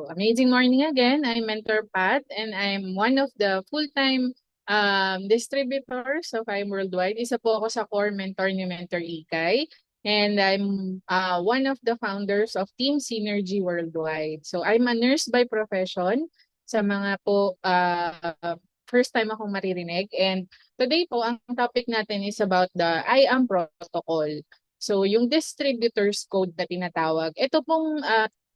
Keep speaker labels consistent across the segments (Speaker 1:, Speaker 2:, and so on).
Speaker 1: Amazing morning again. I'm Mentor Pat and I'm one of the full-time distributors of I'm Worldwide. Isa po ako sa core mentor ni Mentor Ikay. And I'm one of the founders of Team Synergy Worldwide. So I'm a nurse by profession sa mga po first time akong maririnig. And today po, ang topic natin is about the IAM protocol. So yung distributor's code na tinatawag, ito pong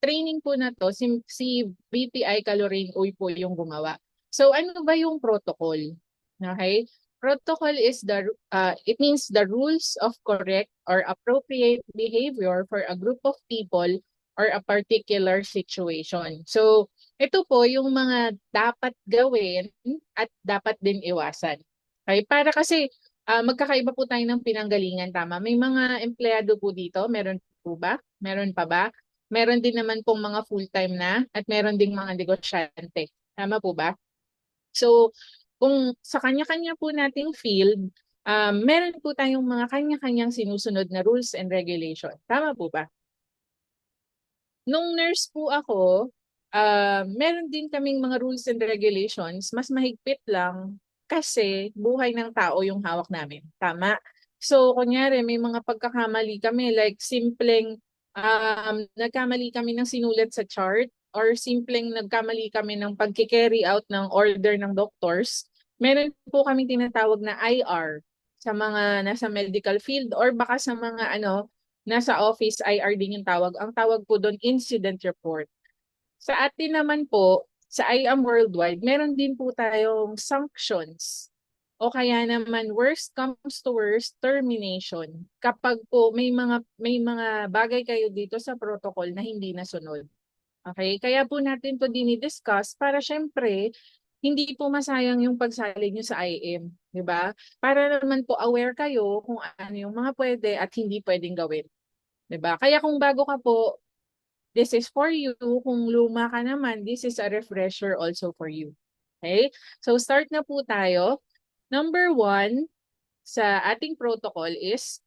Speaker 1: training po na to, si BPI Calorin Uy po yung gumawa. So ano ba yung protocol? Okay? Protocol is it means the rules of correct or appropriate behavior for a group of people or a particular situation. So ito po yung mga dapat gawin at dapat din iwasan. Okay? Para kasi magkakaiba po tayo ng pinanggalingan, tama? May mga empleyado po dito, meron po ba? Meron pa ba? Meron din naman pong mga full-time na at meron ding mga negosyante. Tama po ba? So, kung sa kanya-kanya po nating field, meron po tayong mga kanya-kanyang sinusunod na rules and regulation. Tama po ba? Nung nurse po ako, meron din kaming mga rules and regulations, mas mahigpit lang kasi buhay ng tao yung hawak namin. Tama? So, kunyari, may mga pagkakamali kami, like simpleng nagkamali kami ng sinulat sa chart or simpleng nagkamali kami ng pagkikerry out ng order ng doctors. Meron po kami tinatawag na IR sa mga nasa medical field or baka sa mga nasa office, IR din yung tawag. Ang tawag po doon, incident report. Sa atin naman po, sa IAM Worldwide, meron din po tayong sanctions. O kaya naman, worst comes to worst, termination. Kapag po may mga bagay kayo dito sa protocol na hindi nasunod. Okay? Kaya po natin to dinidiscuss para syempre, hindi po masayang yung pagsalig nyo sa IM. Di ba? Para naman po aware kayo kung ano yung mga pwede at hindi pwedeng gawin. 'Di ba? Kaya kung bago ka po, this is for you. Kung luma ka naman, this is a refresher also for you. Okay? So start na po tayo. Number one sa ating protocol is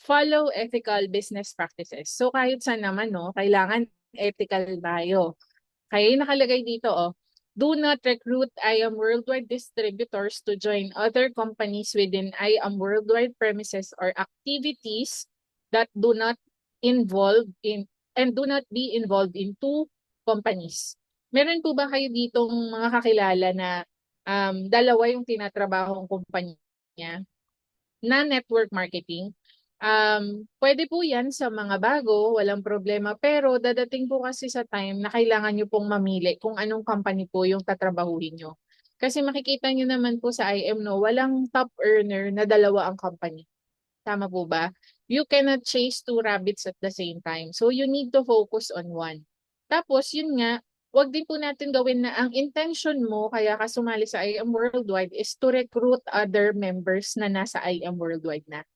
Speaker 1: follow ethical business practices. So kahit saan naman, no, kailangan ethical tayo. Okay, nakalagay dito, do not recruit IAM Worldwide distributors to join other companies within IAM Worldwide premises or activities that do not involve in and do not be involved in two companies. Meron po ba kayo ditong mga kakilala na dalawa yung tinatrabahong kumpanya na network marketing? Pwede po yan sa mga bago, walang problema. Pero dadating po kasi sa time na kailangan nyo pong mamili kung anong company po yung tatrabahuhin nyo. Kasi makikita nyo naman po sa IM, no, walang top earner na dalawa ang company. Tama po ba? You cannot chase two rabbits at the same time. So you need to focus on one. Tapos yun nga, wag din po natin gawin na ang intention mo kaya ka sumali sa IM Worldwide is to recruit other members na nasa IM Worldwide na.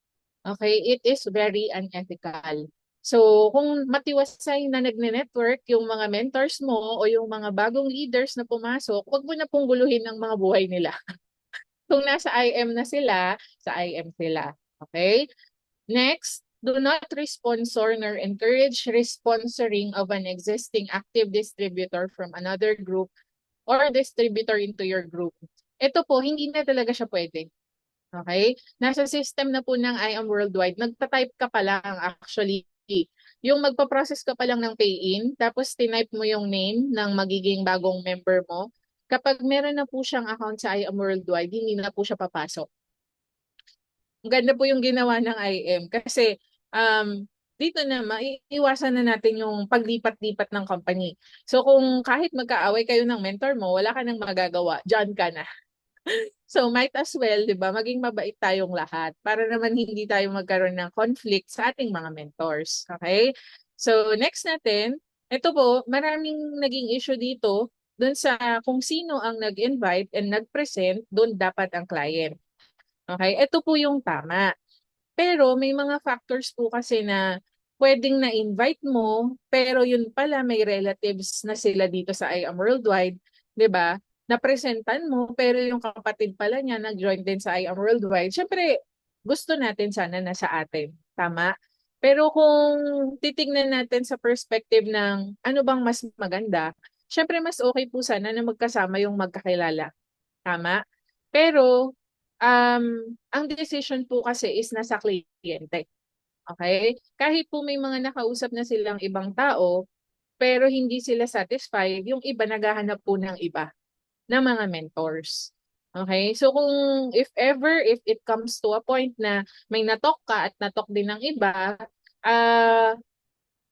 Speaker 1: Okay, it is very unethical. So, kung matiwasay na nagne-network yung mga mentors mo o yung mga bagong leaders na pumasok, wag mo na pong guluhin ang mga buhay nila. Kung nasa IM na sila, sa IM sila. Okay? Next, do not responsor nor encourage responsoring of an existing active distributor from another group or distributor into your group. Ito po, hindi na talaga siya pwede. Okay? Nasa system na po ng IAM Worldwide, nagpa-type ka pa lang actually. Yung magpa-process ka pa lang ng pay-in, tapos tinype mo yung name ng magiging bagong member mo. Kapag meron na po siyang account sa IAM Worldwide, hindi na po siya papasok. Ang ganda po yung ginawa ng IM kasi dito na maiiwasan na natin yung paglipat-lipat ng company. So kung kahit magkaaway kayo ng mentor mo, wala ka nang magagawa, dyan ka na. So might as well, 'di ba, maging mabait tayong lahat para naman hindi tayo magkaroon ng conflict sa ating mga mentors. Okay? So next natin, ito po, maraming naging issue dito doon sa kung sino ang nag-invite and nag-present, doon dapat ang client. Okay? Ito po yung tama. Pero may mga factors po kasi na pwedeng na-invite mo, pero yun pala may relatives na sila dito sa IAM Worldwide, 'di ba? Napresentan mo, pero yung kapatid pala niya nag-join din sa IAM Worldwide. Siyempre, gusto natin sana na sa atin. Tama? Pero kung titignan natin sa perspective ng ano bang mas maganda, syempre mas okay po sana na magkasama yung magkakilala. Tama? Pero, ang decision po kasi is nasa kliyente. Okay? Kahit po may mga nakausap na silang ibang tao, pero hindi sila satisfied, yung iba naghahanap po ng iba na mga mentors. Okay? So kung if ever, if it comes to a point na may natok ka at natok din ng iba, ah,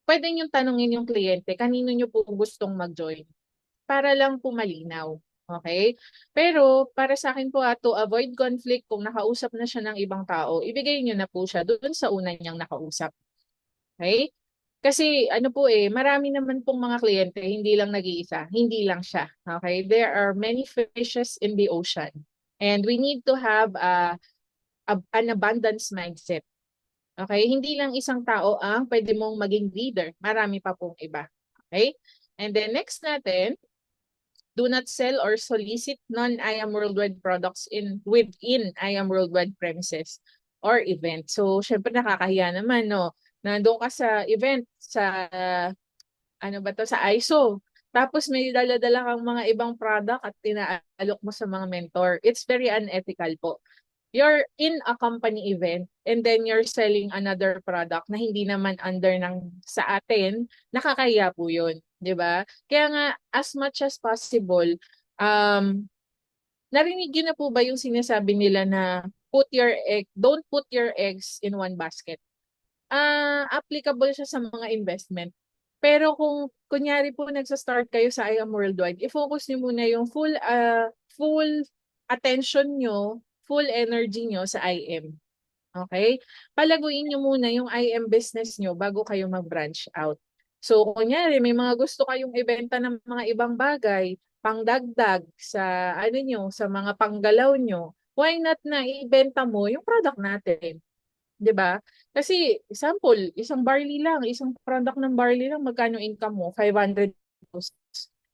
Speaker 1: pwede niyong tanungin yung kliyente, kanino niyo po gustong mag-join para lang po malinaw. Okay? Pero para sa akin po to avoid conflict, kung nakausap na siya ng ibang tao, ibigay niyo na po siya doon sa una niyang nakausap. Okay? Kasi ano po marami naman pong mga kliyente, hindi lang nag-iisa, hindi lang siya. Okay? There are many fishes in the ocean. And we need to have an abundance mindset. Okay? Hindi lang isang tao ang pwede mong maging leader. Marami pa pong iba. Okay? And then next natin, do not sell or solicit non-I am Worldwide products within I am Worldwide premises or event. So, syempre nakakahiya naman, no? Nandun ka sa event, sa, ano ba to, sa ISO. Tapos may dala-dala kang mga ibang product at tinaalok mo sa mga mentor. It's very unethical po. You're in a company event and then you're selling another product na hindi naman under ng sa atin, nakakahiya po yun, 'di ba? Kaya nga as much as possible, um narinig niyo na po ba yung sinasabi nila na don't put your eggs in one basket? Applicable siya sa mga investment. Pero kung kunyari po nagsa-start kayo sa I Am Worldwide, i-focus niyo muna yung full attention niyo, full energy niyo sa IM. Okay? Palaguin niyo muna yung IM business niyo bago kayo mag-branch out. So, kunyari, may mga gusto kayong ibenta ng mga ibang bagay, pangdagdag sa ano niyo, sa mga panggalaw niyo, why not na ibenta mo yung product natin? 'Di ba? Kasi example, isang barley lang, isang product ng barley lang, magkano income mo? 500 pesos.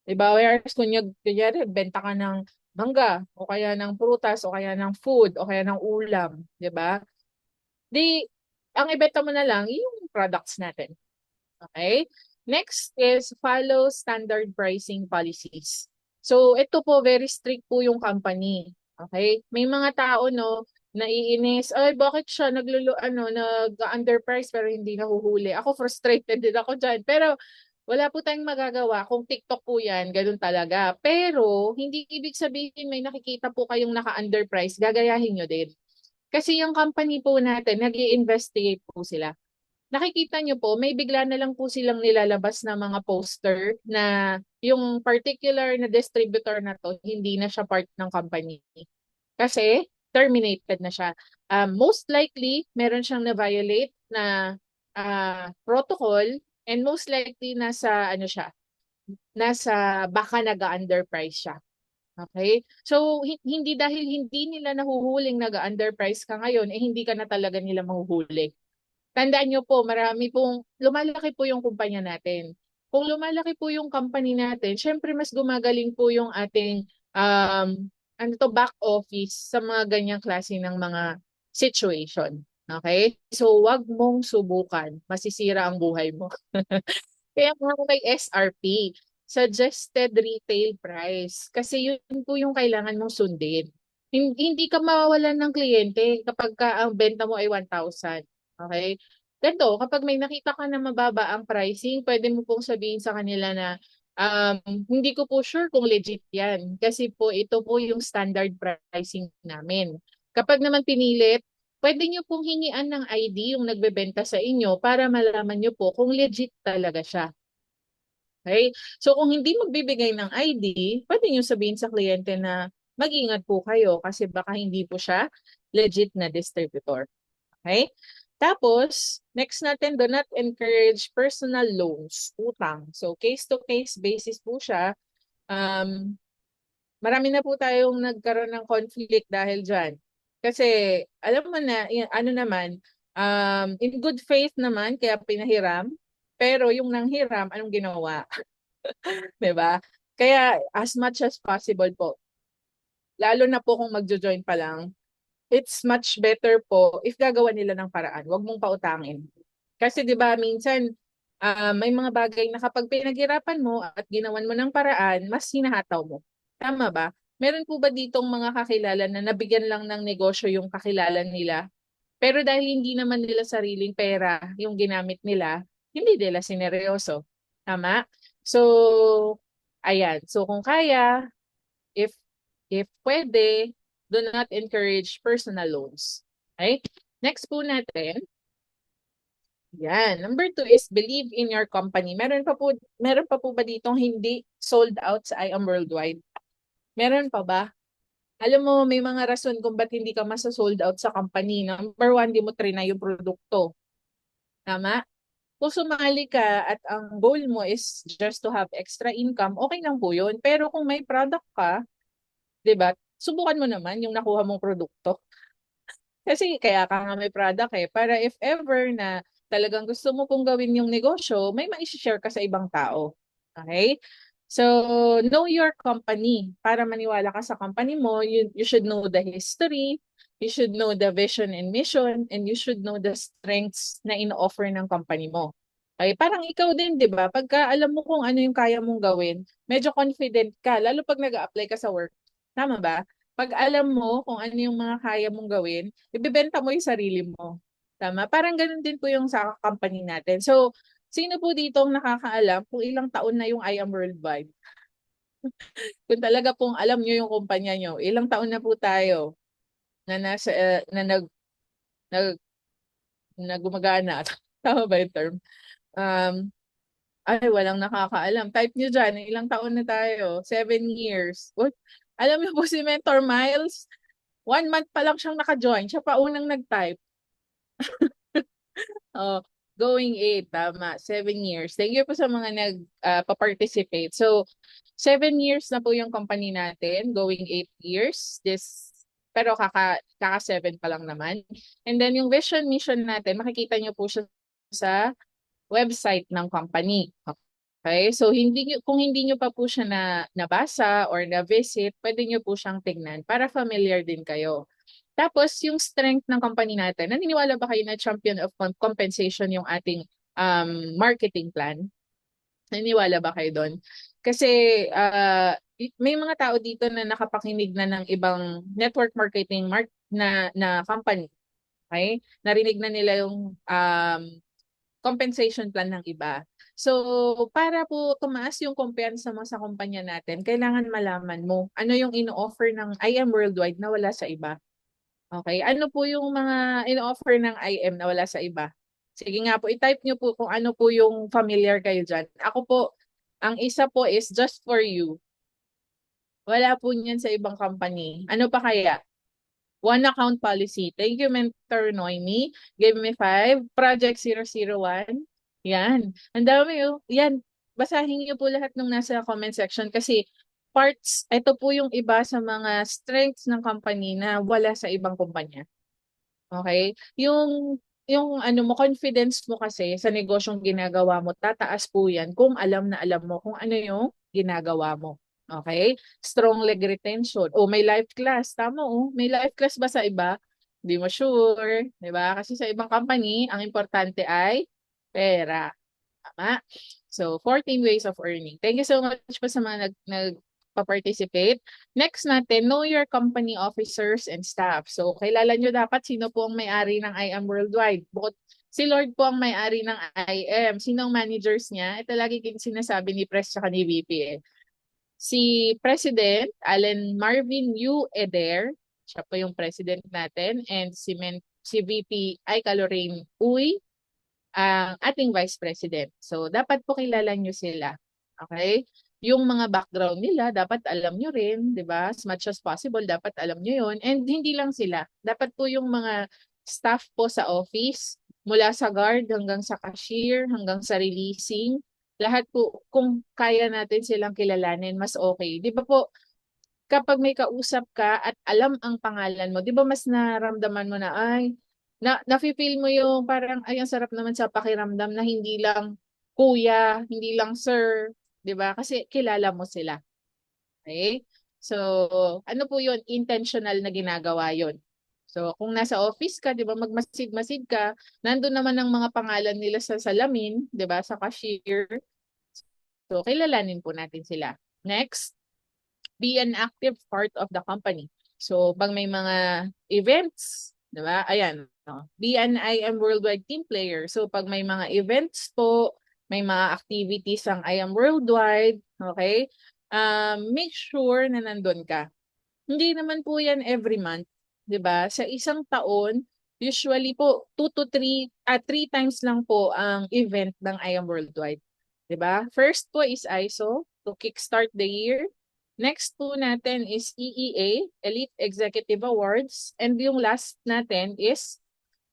Speaker 1: 'Di ba? Whereas kunyari, benta ka ng mangga, o kaya ng prutas, o kaya ng food, o kaya ng ulam, 'di ba? Di, ang ibenta mo na lang yung products natin. Okay? Next is follow standard pricing policies. So, ito po, very strict po yung company. Okay? May mga tao, no, naiinis, ay, bakit siya nag-underprice pero hindi nahuhuli. Ako, frustrated din ako dyan. Pero, wala po tayong magagawa. Kung TikTok po yan, ganun talaga. Pero, hindi ibig sabihin may nakikita po kayong naka-underprice, gagayahin nyo din. Kasi yung company po natin, nag-i-investigate po sila. Nakikita nyo po, may bigla na lang po silang nilalabas na mga poster na yung particular na distributor na to, hindi na siya part ng company. Kasi terminated na siya. Most likely, meron siyang na-violate na protocol, and most likely nasa baka nag-underprice siya. Okay? So, hindi dahil hindi nila nahuhuling nag-underprice ka ngayon, hindi ka na talaga nila mahuhuli. Tandaan nyo po, lumalaki po yung kumpanya natin. Kung lumalaki po yung company natin, syempre mas gumagaling po yung ating back office sa mga ganyang klase ng mga situation. Okay? So, wag mong subukan. Masisira ang buhay mo. Kaya nga may SRP, suggested retail price. Kasi yun po yung kailangan mong sundin. Hindi ka mawawalan ng kliyente kapag ang benta mo ay 1,000. Okay? Ganito, kapag may nakita ka na mababa ang pricing, pwede mo pong sabihin sa kanila na hindi ko po sure kung legit yan. Kasi po ito po yung standard pricing namin. Kapag naman pinilit, pwede nyo pong hingian ng ID yung nagbebenta sa inyo para malaman nyo po kung legit talaga siya. Okay? So kung hindi magbibigay ng ID, pwede nyo sabihin sa kliyente na mag-ingat po kayo kasi baka hindi po siya legit na distributor. Okay? Tapos, next natin, do not encourage personal loans, utang. So case-to-case basis po siya. Marami na po tayong nagkaroon ng conflict dahil dyan. Kasi alam mo na, ano naman, in good faith naman, kaya pinahiram. Pero yung nanghiram, anong ginawa? 'Di ba? Kaya as much as possible po, lalo na po kung magjo-join pa lang, it's much better po if gagawa nila ng paraan. Huwag mong pautangin. Kasi 'di ba minsan may mga bagay na kapag pinaghirapan mo at ginawan mo ng paraan, mas hinahataw mo. Tama ba? Meron po ba ditong mga kakilala na nabigyan lang ng negosyo yung kakilala nila? Pero dahil hindi naman nila sariling pera yung ginamit nila, hindi nila sineryoso. Tama? So, ayan. So, kung kaya, if pwede, do not encourage personal loans. Okay? Next po natin, yan. Number two is believe in your company. Meron pa po ba ditong hindi sold out sa I Am Worldwide? Meron pa ba? Alam mo, may mga rason kung ba't hindi ka masa-sold out sa company. Number one, di mo trinay yung produkto. Tama? Kung sumali ka at ang goal mo is just to have extra income, okay lang po yun. Pero kung may product ka, di ba, subukan mo naman yung nakuha mong produkto. Kasi kaya ka nga may product para if ever na talagang gusto mo pong gawin yung negosyo, may ma-share ka sa ibang tao. Okay? So, know your company. Para maniwala ka sa company mo, you should know the history, you should know the vision and mission, and you should know the strengths na in-offer ng company mo. Okay? Parang ikaw din, di ba? Pagka alam mo kung ano yung kaya mong gawin, medyo confident ka, lalo pag nag-a-apply ka sa work. Tama ba? Pag alam mo kung ano yung mga kaya mong gawin, ibebenta mo yung sarili mo. Tama? Parang ganun din po yung sa company natin. So, sino po dito ang nakakaalam kung ilang taon na yung I Am Worldwide? Kung talaga pong alam nyo yung kumpanya nyo, ilang taon na po tayo na nasa na nag na gumagana. Tama ba yung term? Um, ay, walang nakakaalam. Type nyo dyan, ilang taon na tayo? 7 years. What? Alam niyo po si Mentor Miles, 1 month pa lang siyang naka-join. Siya pa unang nag-type. Oh, going 8, tama. 7 years. Thank you po sa mga nag-participate. So, 7 years na po yung company natin, going 8 years. Pero kaka 7 pa lang naman. And then yung vision mission natin, makikita niyo po siya sa website ng company. Okay? So kung hindi niyo pa po siya nabasa or na-visit, pwede niyo po siyang tignan para familiar din kayo. Tapos yung strength ng company natin, naniniwala ba kayo na champion of compensation yung ating marketing plan? Naniniwala ba kayo doon? Kasi may mga tao dito na nakapakinig na ng ibang network marketing na company. Okay? Narinig na nila yung compensation plan ng iba. So, para po tumaas yung kumpiyansa mo sa kumpanya natin, kailangan malaman mo ano yung ino-offer ng IM Worldwide na wala sa iba. Okay? Ano po yung mga ino-offer ng IM na wala sa iba? Sige nga po, i-type nyo po kung ano po yung familiar kayo dyan. Ako po, ang isa po is just for you. Wala po niyan sa ibang company. Ano pa kaya? One account policy. Thank you, Mentor Noemi. Give me 5. Project 001. Yan. Ang dami oh. Yan. Basahin niyo po lahat ng nasa comment section kasi ito po yung iba sa mga strengths ng company na wala sa ibang kumpanya. Okay? Yung ano mo, confidence mo kasi sa negosyong ginagawa mo, tataas po yan kung alam na alam mo kung ano yung ginagawa mo. Okay? Strong leg retention. O may life class. Tama oh. May life class ba sa iba? Hindi mo sure. Diba? Kasi sa ibang company, ang importante ay pera. Tama? So, 14 ways of earning. Thank you so much po sa mga nagpa-participate. Next natin, know your company officers and staff. So, kilala nyo dapat sino po ang may-ari ng IM Worldwide. Bukod si Lord po ang may-ari ng IM. Sino ang managers niya? Ito lagi sinasabi ni Pres at ni VP Si President Allen Marvin U. Eder, siya po yung president natin, and si VP Aika Lorraine Uy, ang ating Vice President. So, dapat po kilala nyo sila. Okay? Yung mga background nila, dapat alam nyo rin, di ba? As much as possible, dapat alam nyo yun. And hindi lang sila. Dapat po yung mga staff po sa office, mula sa guard hanggang sa cashier, hanggang sa releasing, lahat po, kung kaya natin silang kilalanin, mas okay. Di ba po, kapag may kausap ka at alam ang pangalan mo, di ba mas naramdaman mo na, ay, nafe-feel mo yung parang, ay, ang sarap naman sa pakiramdam na hindi lang kuya, hindi lang sir, di ba? Kasi kilala mo sila. Okay? So, ano po yun? Intentional na ginagawa yun. So, kung nasa office ka, di ba, magmasid-masid ka, nandun naman ang mga pangalan nila sa salamin, di ba, sa cashier. So, kilalanin po natin sila. Next, be an active part of the company. So, pag may mga events, di ba? Ayan, no? Be an IM Worldwide team player. So, pag may mga events po, may mga activities ang IM Worldwide, okay? Make sure na nandun ka. Hindi naman po yan every month, 'di ba? Sa isang taon, usually po 3 times lang po ang event ng IAM Worldwide, 'di ba? First po is ISO to kickstart the year. Next po natin is EEA, Elite Executive Awards, and yung last natin is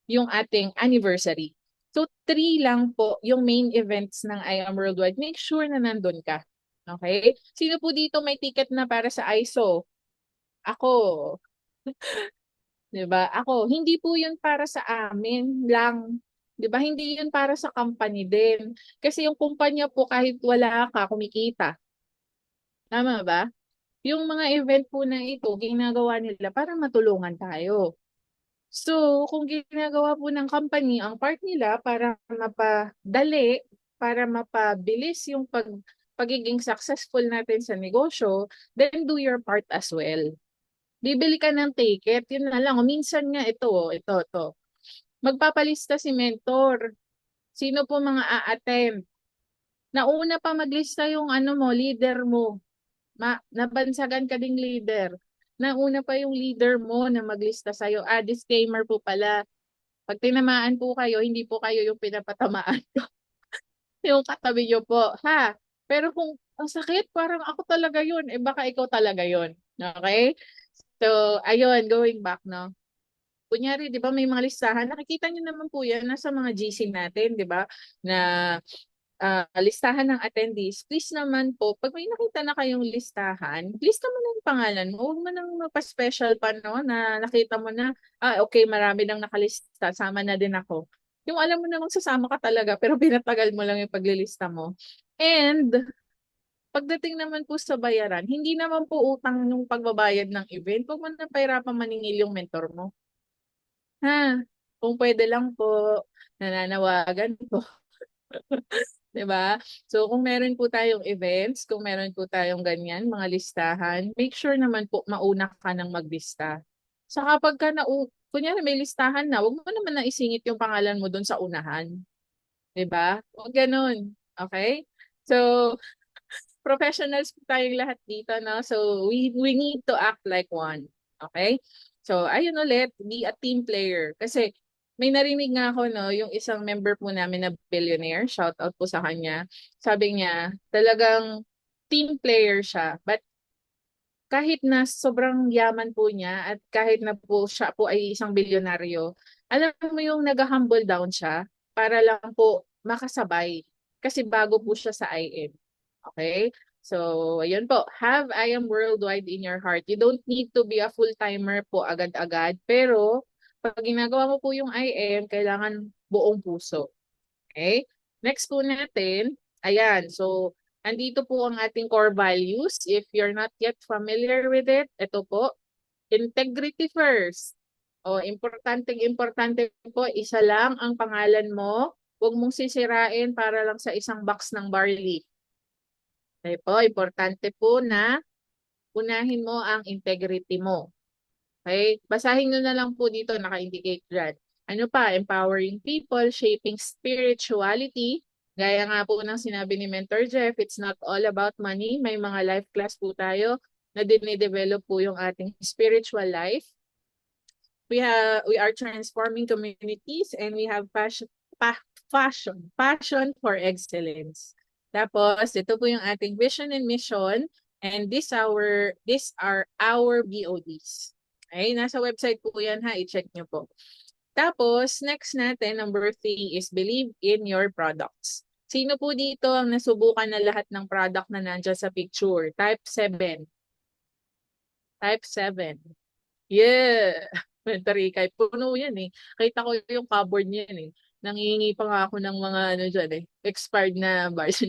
Speaker 1: yung ating anniversary. So 3 lang po yung main events ng IAM Worldwide. Make sure na nandun ka. Okay? Sino po dito may ticket na para sa ISO? Ako, 'di ba? Ako, hindi po 'yun para sa amin lang. 'Di ba? Hindi 'yun para sa company din. Kasi yung kumpanya po kahit wala ka kumikita. Tama ba? Yung mga event po na ito, ginagawa nila para matulungan tayo. So, kung ginagawa po ng company ang part nila para mapadali, para mapabilis yung pagiging successful natin sa negosyo, then do your part as well. Bibili ka ng ticket, yun na lang. O minsan nga ito. Magpapalista si mentor. Sino po mga a-attend? Nauna pa maglista yung ano mo, leader mo. Nabansagan ka ding leader. Nauna pa yung leader mo na maglista sa'yo. Disclaimer po pala. Pag tinamaan po kayo, hindi po kayo yung pinapatamaan ko. Yung katabi nyo po. Ha? Pero kung ang sakit, parang ako talaga yun. Baka ikaw talaga yun. Okay? So, ayun, going back, no? Kunyari, di ba, may mga listahan. Nakikita niyo naman po yan nasa mga GC natin, di ba? Na listahan ng attendees. Please naman po, pag may nakita na kayong listahan, lista mo na yung pangalan mo. Huwag mo nang magpa-special pa, no? Na nakita mo na, okay, marami nang nakalista. Sama na din ako. Yung alam mo namang sasama ka talaga, pero pinatagal mo lang yung paglilista mo. And, pagdating naman po sa bayaran, hindi naman po utang yung pagbabayad ng event. Huwag mo na pahirapan maningil yung mentor mo. Ha? Kung pwede lang po, nananawagan po. 'Di ba? So kung meron po tayong events, kung meron po tayong ganyan, mga listahan, make sure naman po mauna ka nang maglista. Sa kapag ka kunyari may listahan na, wag mo naman na isingit yung pangalan mo doon sa unahan. 'Di ba? Huwag ganun. Okay? So, professionals po tayong lahat dito, no? So, we need to act like one. Okay? So, ayun ulit, be a team player. Kasi, may narinig nga ako, no, yung isang member po namin na billionaire, shout out po sa kanya. Sabi niya, talagang team player siya. But kahit na sobrang yaman po niya at kahit na po siya po ay isang bilyonaryo, alam mo yung nag-humble down siya para lang po makasabay. Kasi bago po siya sa IM. Okay? So, ayun po. Have I am worldwide in your heart. You don't need to be a full-timer po agad-agad. Pero, pag ginagawa mo po yung IM, kailangan buong puso. Okay? Next po natin, ayan. So, andito po ang ating core values. If you're not yet familiar with it, ito po, integrity first. O, importante po, isa lang ang pangalan mo. Huwag mong sisirain para lang sa isang box ng barley. Okay po, importante po na unahin mo ang integrity mo. Okay? Basahin nyo na lang po dito, naka-indicate dyan. Ano pa? Empowering people, shaping spirituality. Gaya nga po ng sinabi ni Mentor Jeff, it's not all about money. May mga life class po tayo na dinidevelop po yung ating spiritual life. We are transforming communities and we have passion for excellence. Tapos, ito po yung ating vision and mission, and these are our BODs. Okay, nasa website po yan ha, i-check nyo po. Tapos, next natin, number 3 is believe in your products. Sino po dito ang nasubukan na lahat ng product na nandiyan sa picture? Type 7. Type 7. Yeah! Mentary kay puno yan eh. Kita ko yung cupboard niyan eh. Nangingi pa nga ako ng mga ano dyan eh. Expired na bars.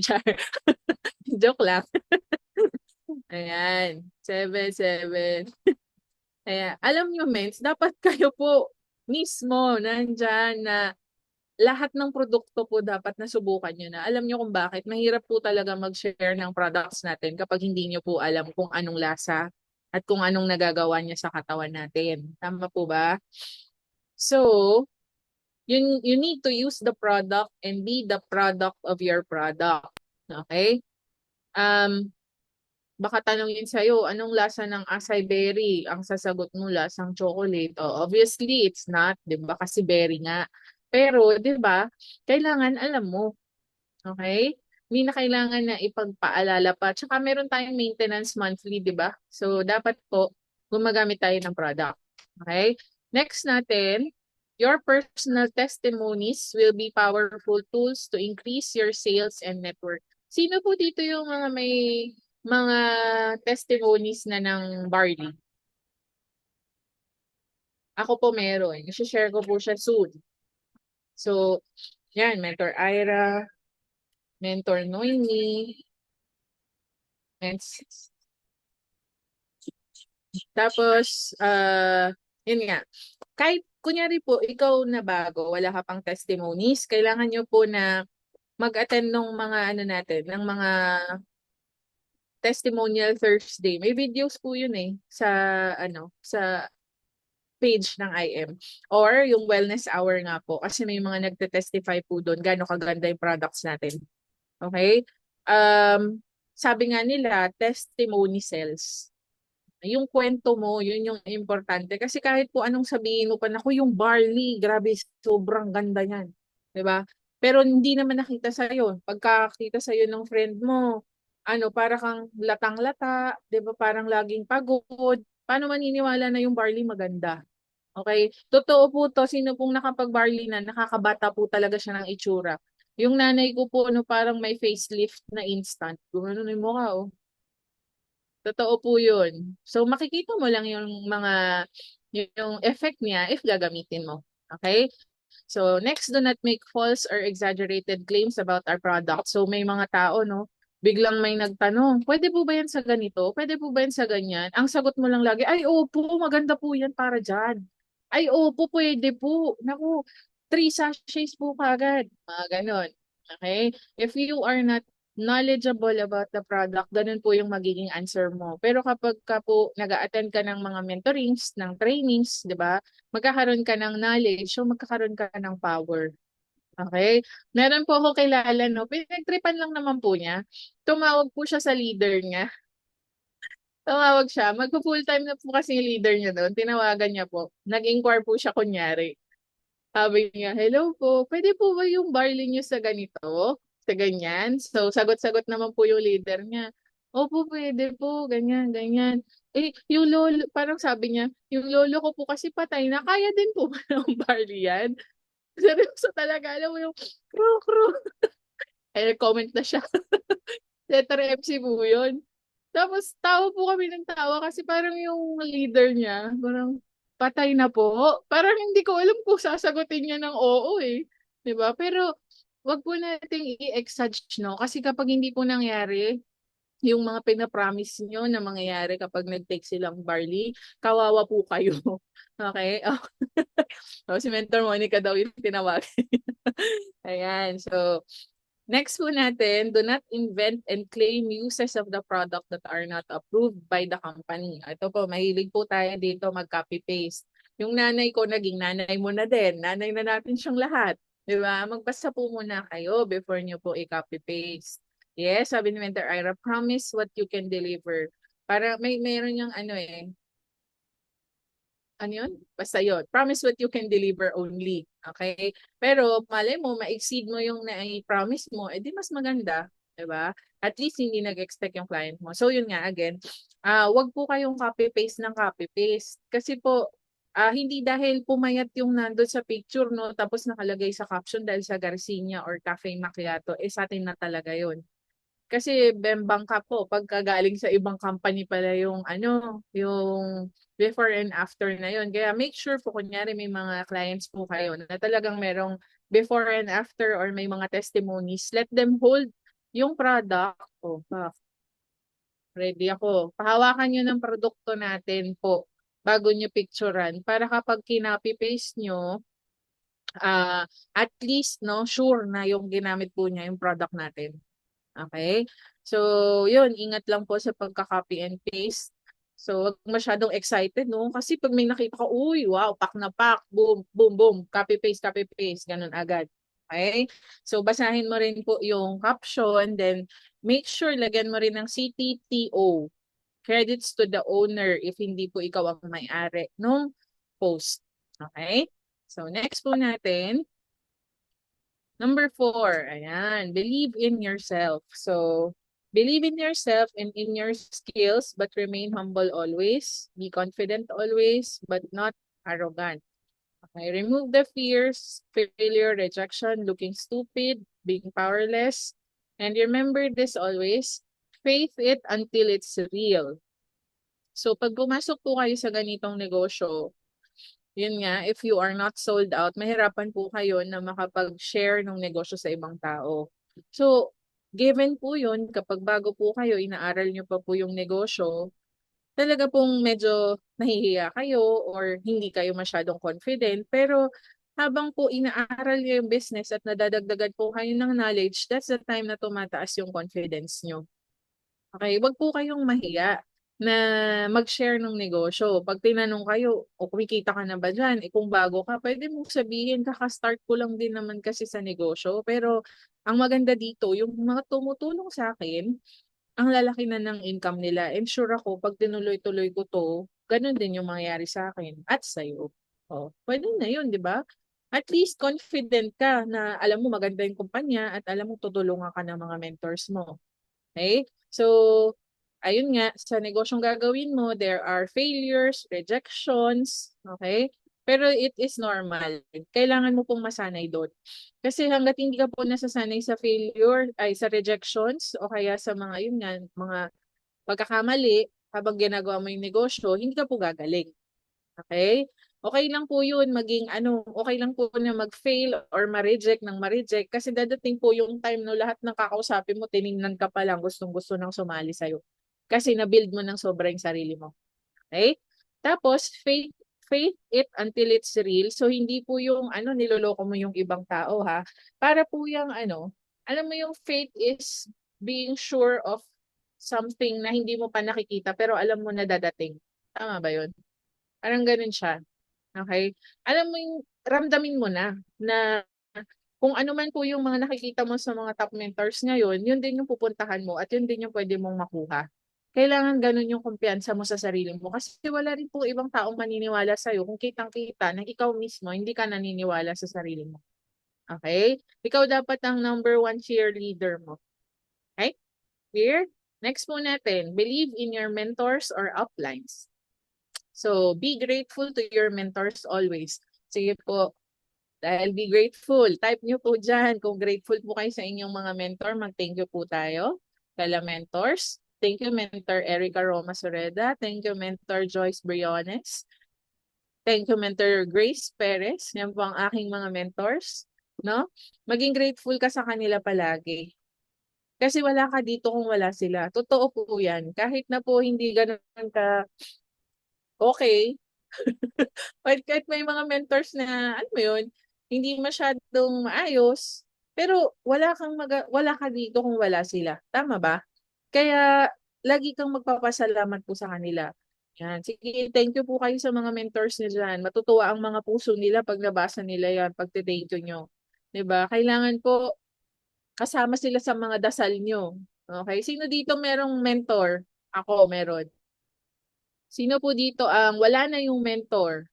Speaker 1: Joke lang. Ayan. 7, 7. Kaya, alam nyo, Mens, dapat kayo po mismo nandyan na lahat ng produkto po dapat nasubukan nyo na. Alam nyo kung bakit? Mahirap po talaga mag-share ng products natin kapag hindi nyo po alam kung anong lasa at kung anong nagagawa niya sa katawan natin. Tama po ba? So, you need to use the product and be the product of your product. Okay? Um, Baka tanongin sa'yo, anong lasa ng acai berry? Ang sasagot mo, lasang chocolate. Oh, obviously, it's not, di ba? Kasi berry nga. Pero, di ba, kailangan alam mo. Okay? Hindi na kailangan na ipagpaalala pa. Tsaka meron tayong maintenance monthly, di ba? So, dapat po, gumagamit tayo ng product. Okay? Next natin, your personal testimonies will be powerful tools to increase your sales and network. Sino po dito yung mga may mga testimonies na ng barley? Ako po meron. I-share ko po siya soon. So, yan, Mentor Ira, Mentor Noemi, and tapos, yun nga, kahit kunyari po, ikaw na bago, wala ka pang testimonies, kailangan nyo po na mag-attend ng mga ano natin, ng mga testimonial Thursday. May videos po yun sa ano, sa page ng IM. Or yung wellness hour nga po kasi may mga nagte-testify po doon gaano kaganda yung products natin. Okay? Sabi nga nila, testimony sells. Yung kwento mo, yun yung importante. Kasi kahit po anong sabihin mo pa, naku, yung barley, grabe, sobrang ganda yan. 'Di ba? Pero hindi naman nakita sa'yo. Pagkakita sa'yo ng friend mo, ano, para kang latang-lata, 'di ba? Parang laging pagod. Paano maniniwala na yung barley maganda? Okay? Totoo po to, sino pong nakapag-barley na, nakakabata po talaga siya ng itsura. Yung nanay ko po, no, parang may facelift na instant. Gumano na yung mukha, oh. Totoo po yun. So, makikita mo lang yung mga, yung effect niya if gagamitin mo. Okay? So, next, do not make false or exaggerated claims about our product. So, may mga tao, no, biglang may nagtanong, pwede po ba yan sa ganito? Pwede po ba yan sa ganyan? Ang sagot mo lang lagi, ay, opo, maganda po yan para dyan. Ay, opo, pwede po. Naku, 3 sachets po kagad. Mga ganon. Okay? If you are not knowledgeable about the product, ganun po yung magiging answer mo. Pero kapag ka po nag-attend ka ng mga mentorings, ng trainings, di ba? Magkakaroon ka ng knowledge, so magkakaroon ka ng power. Okay? Meron po ako kilala, no? Pinagtripan lang naman po niya. Tumawag po siya sa leader niya. Tumawag siya. Magpo-full time na po kasi yung leader niya doon. Tinawagan niya po. Nag-inquire po siya kunyari. Sabi niya, hello po, pwede po ba yung barley niyo sa ganito? Sa ganyan? So, sagot-sagot naman po yung leader niya. Opo, pwede po, ganyan, ganyan. Eh, yung lolo, parang sabi niya, yung lolo ko po kasi patay na, kaya din po ba ng barley yan? Seryoso talaga, alam mo yung, kru, kru. Eh, comment na siya. Letter MC po yun. Tapos, tawa po kami ng tawa kasi parang yung leader niya, parang, patay na po. Parang hindi ko alam kung sasagutin niya ng oo eh. 'Di ba? Pero wag po nating i-exage, no? Kasi kapag hindi po nangyari, yung mga pina-promise nyo na mangyayari kapag nag-take silang barley, kawawa po kayo. Okay? Oh, si Mentor Monica daw yung tinawagin. Ayan. So, next po natin, do not invent and claim uses of the product that are not approved by the company. Ito po, mahilig po tayo dito mag-copy-paste. Yung nanay ko, naging nanay mo na din. Nanay na natin siyang lahat. Di ba? Magbasa po muna kayo before nyo po i-copy-paste. Yes, sabi ni Mentor Ira, promise what you can deliver. Para meron yung ano ano yun? Basta yun. Promise what you can deliver only. Okay? Pero malay mo, ma-exceed mo yung na-promise mo, edi mas maganda. Diba? At least hindi nag-expect yung client mo. So yun nga, again, wag po kayong copy-paste ng copy-paste. Kasi po, hindi dahil pumayat yung nandun sa picture, no, tapos nakalagay sa caption dahil sa Garcinia or Cafe Macchiato, sa atin na talaga yun. Kasi bembang ka po pagka galing sa ibang company pala yung ano, yung before and after na yun. Kaya make sure po kunyari may mga clients po kayo na talagang merong before and after or may mga testimonies, let them hold yung product. Oh, ready ako. Pahawakan nyo ng produkto natin po. bago nyo picturean para kapag kinopy-paste nyo, at least, no, sure na yung ginamit po niya yung product natin. Okay? So, yun, ingat lang po sa pagka-copy and paste. So, wag masyadong excited, no? Kasi pag may nakita ka, uy, wow, pack na pack, boom, boom, boom, copy paste, ganun agad. Okay? So, basahin mo rin po yung caption, then make sure lagyan mo rin ng CTTO, credits to the owner if hindi po ikaw ang may-ari nung post. Okay? So, next po natin, number 4, ayan, believe in yourself. So, believe in yourself and in your skills, but remain humble always. Be confident always, but not arrogant. Okay, remove the fears, failure, rejection, looking stupid, being powerless. And remember this always, faith it until it's real. So, pag pumasok po kayo sa ganitong negosyo, yun nga, if you are not sold out, mahirapan po kayo na makapag-share ng negosyo sa ibang tao. So, given po yun, kapag bago po kayo, inaaral nyo pa po yung negosyo, talaga pong medyo nahihiya kayo or hindi kayo masyadong confident. Pero habang po inaaral nyo yung business at nadadagdagan po kayo ng knowledge, that's the time na tumataas yung confidence nyo. Okay, wag po kayong mahiya na mag-share ng negosyo. Pag tinanong kayo, o kumikita ka na ba dyan? Eh, kung bago ka, pwede mong sabihin, kaka-start ko lang din naman kasi sa negosyo. Pero ang maganda dito, yung mga tumutulong sa akin, ang lalaki na ng income nila. And sure ako, pag tinuloy-tuloy ko to, ganun din yung mangyayari sa akin at sa'yo. Oh, pwede na yun, di ba? At least confident ka na alam mo maganda yung kumpanya at alam mo tutulungan ka ng mga mentors mo. Okay? So, ayun nga, sa negosyong gagawin mo, there are failures, rejections, okay? Pero it is normal. Kailangan mo pong masanay doon. Kasi hanggat hindi ka po nasasanay sa failure, ay sa rejections, o kaya sa mga, yun nga, mga pagkakamali, habang ginagawa mo yung negosyo, hindi ka po gagaling. Okay? Okay lang po yun, maging ano, okay lang po na mag-fail or ma-reject ng ma-reject kasi dadating po yung time no lahat ng kakausapin mo, tiningnan ka pa lang, gustong-gusto nang sumali sa'yo. Kasi na-build mo ng sobra yung sarili mo. Okay? Tapos, faith it until it's real. So, hindi po yung ano, niloloko mo yung ibang tao ha. Para po yung ano, alam mo yung faith is being sure of something na hindi mo pa nakikita pero alam mo na dadating. Tama ba yun? Parang ganun siya. Okay? Alam mo yung ramdamin mo na kung ano man po yung mga nakikita mo sa mga top mentors ngayon, yun din yung pupuntahan mo at yun din yung pwede mong makuha. Kailangan ganun yung kumpiyansa mo sa sarili mo kasi wala rin po ibang taong maniniwala sa'yo kung kitang-kita na ikaw mismo hindi ka naniniwala sa sarili mo. Okay? Ikaw dapat ang number one cheerleader mo. Okay? Clear? Next po natin, believe in your mentors or uplines. So, be grateful to your mentors always. Sige po, dahil be grateful. Type nyo po dyan. Kung grateful po kayo sa inyong mga mentor, mag-thank you po tayo. Kala mentors. Thank you, Mentor Erica Roma Soreda. Thank you, Mentor Joyce Briones. Thank you, Mentor Grace Perez. Yan po ang aking mga mentors. No? Maging grateful ka sa kanila palagi. Kasi wala ka dito kung wala sila. Totoo po yan. Kahit na po hindi ganun ka okay, kahit may mga mentors na, ano mo yun, hindi masyadong maayos, pero wala ka dito kung wala sila. Tama ba? Kaya, lagi kang magpapasalamat po sa kanila. Yan. Sige, thank you po kayo sa mga mentors niyo dyan. Matutuwa ang mga puso nila pag nabasa nila yan, pag thank you nyo. 'Di ba? Kailangan po kasama sila sa mga dasal nyo. Okay? Sino dito merong mentor? Ako, meron. Sino po dito ang wala na yung mentor?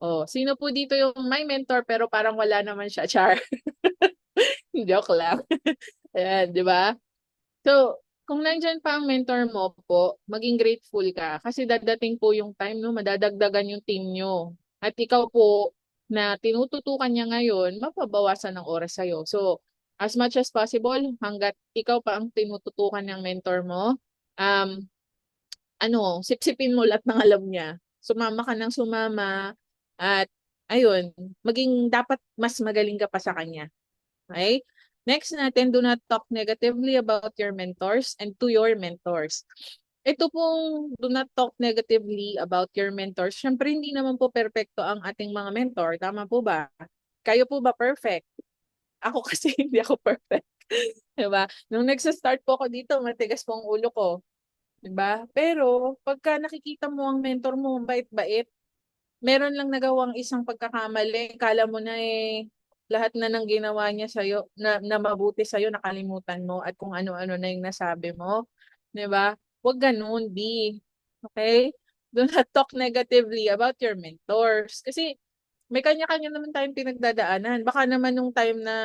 Speaker 1: Oh, sino po dito yung may mentor pero parang wala naman siya, char. Joke lang. Ayan, di ba? So, kung nandyan pa ang mentor mo po, maging grateful ka kasi dadating po yung time no, madadagdagan yung team nyo. At ikaw po na tinututukan niya ngayon, mapabawasan ng oras sa'yo. So, as much as possible, hanggat ikaw pa ang tinututukan ng mentor mo, um, sipsipin mo lahat ng alam niya. Sumama ka ng sumama at ayun, maging dapat mas magaling ka pa sa kanya. Okay? Next natin, do not talk negatively about your mentors and to your mentors. ito pong do not talk negatively about your mentors. Siyempre, hindi naman po perpekto ang ating mga mentor. Tama po ba? Kayo po ba perfect? Ako kasi hindi ako perfect. 'Di ba? Nung nagsa-start po ako dito, matigas po ang ulo ko. 'Di ba? Pero pagka nakikita mo ang mentor mo, ang bait-bait, meron lang nagawang isang pagkakamali, akala mo na lahat na ng ginawa niya sa'yo, na mabuti sa'yo, nakalimutan mo at kung ano-ano na yung nasabi mo. 'Di ba? Huwag ganun, B. Okay? Do not talk negatively about your mentors. Kasi may kanya-kanya naman tayong pinagdadaanan. Baka naman nung time na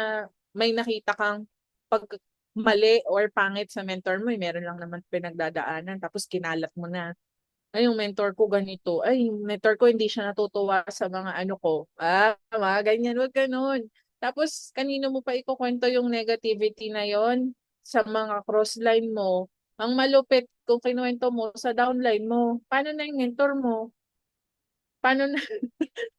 Speaker 1: may nakita kang pag mali or pangit sa mentor mo, meron lang naman pinagdadaanan tapos kinalat mo na. Ay, yung mentor ko ganito. Ay, yung mentor ko hindi siya natutuwa sa mga ano ko. Mga ganyan, wag ganun. Tapos, kanino mo pa ikukwento yung negativity na yon sa mga crossline mo? Ang malupit kung kinuwento mo sa downline mo. Paano na yung mentor mo? Paano na,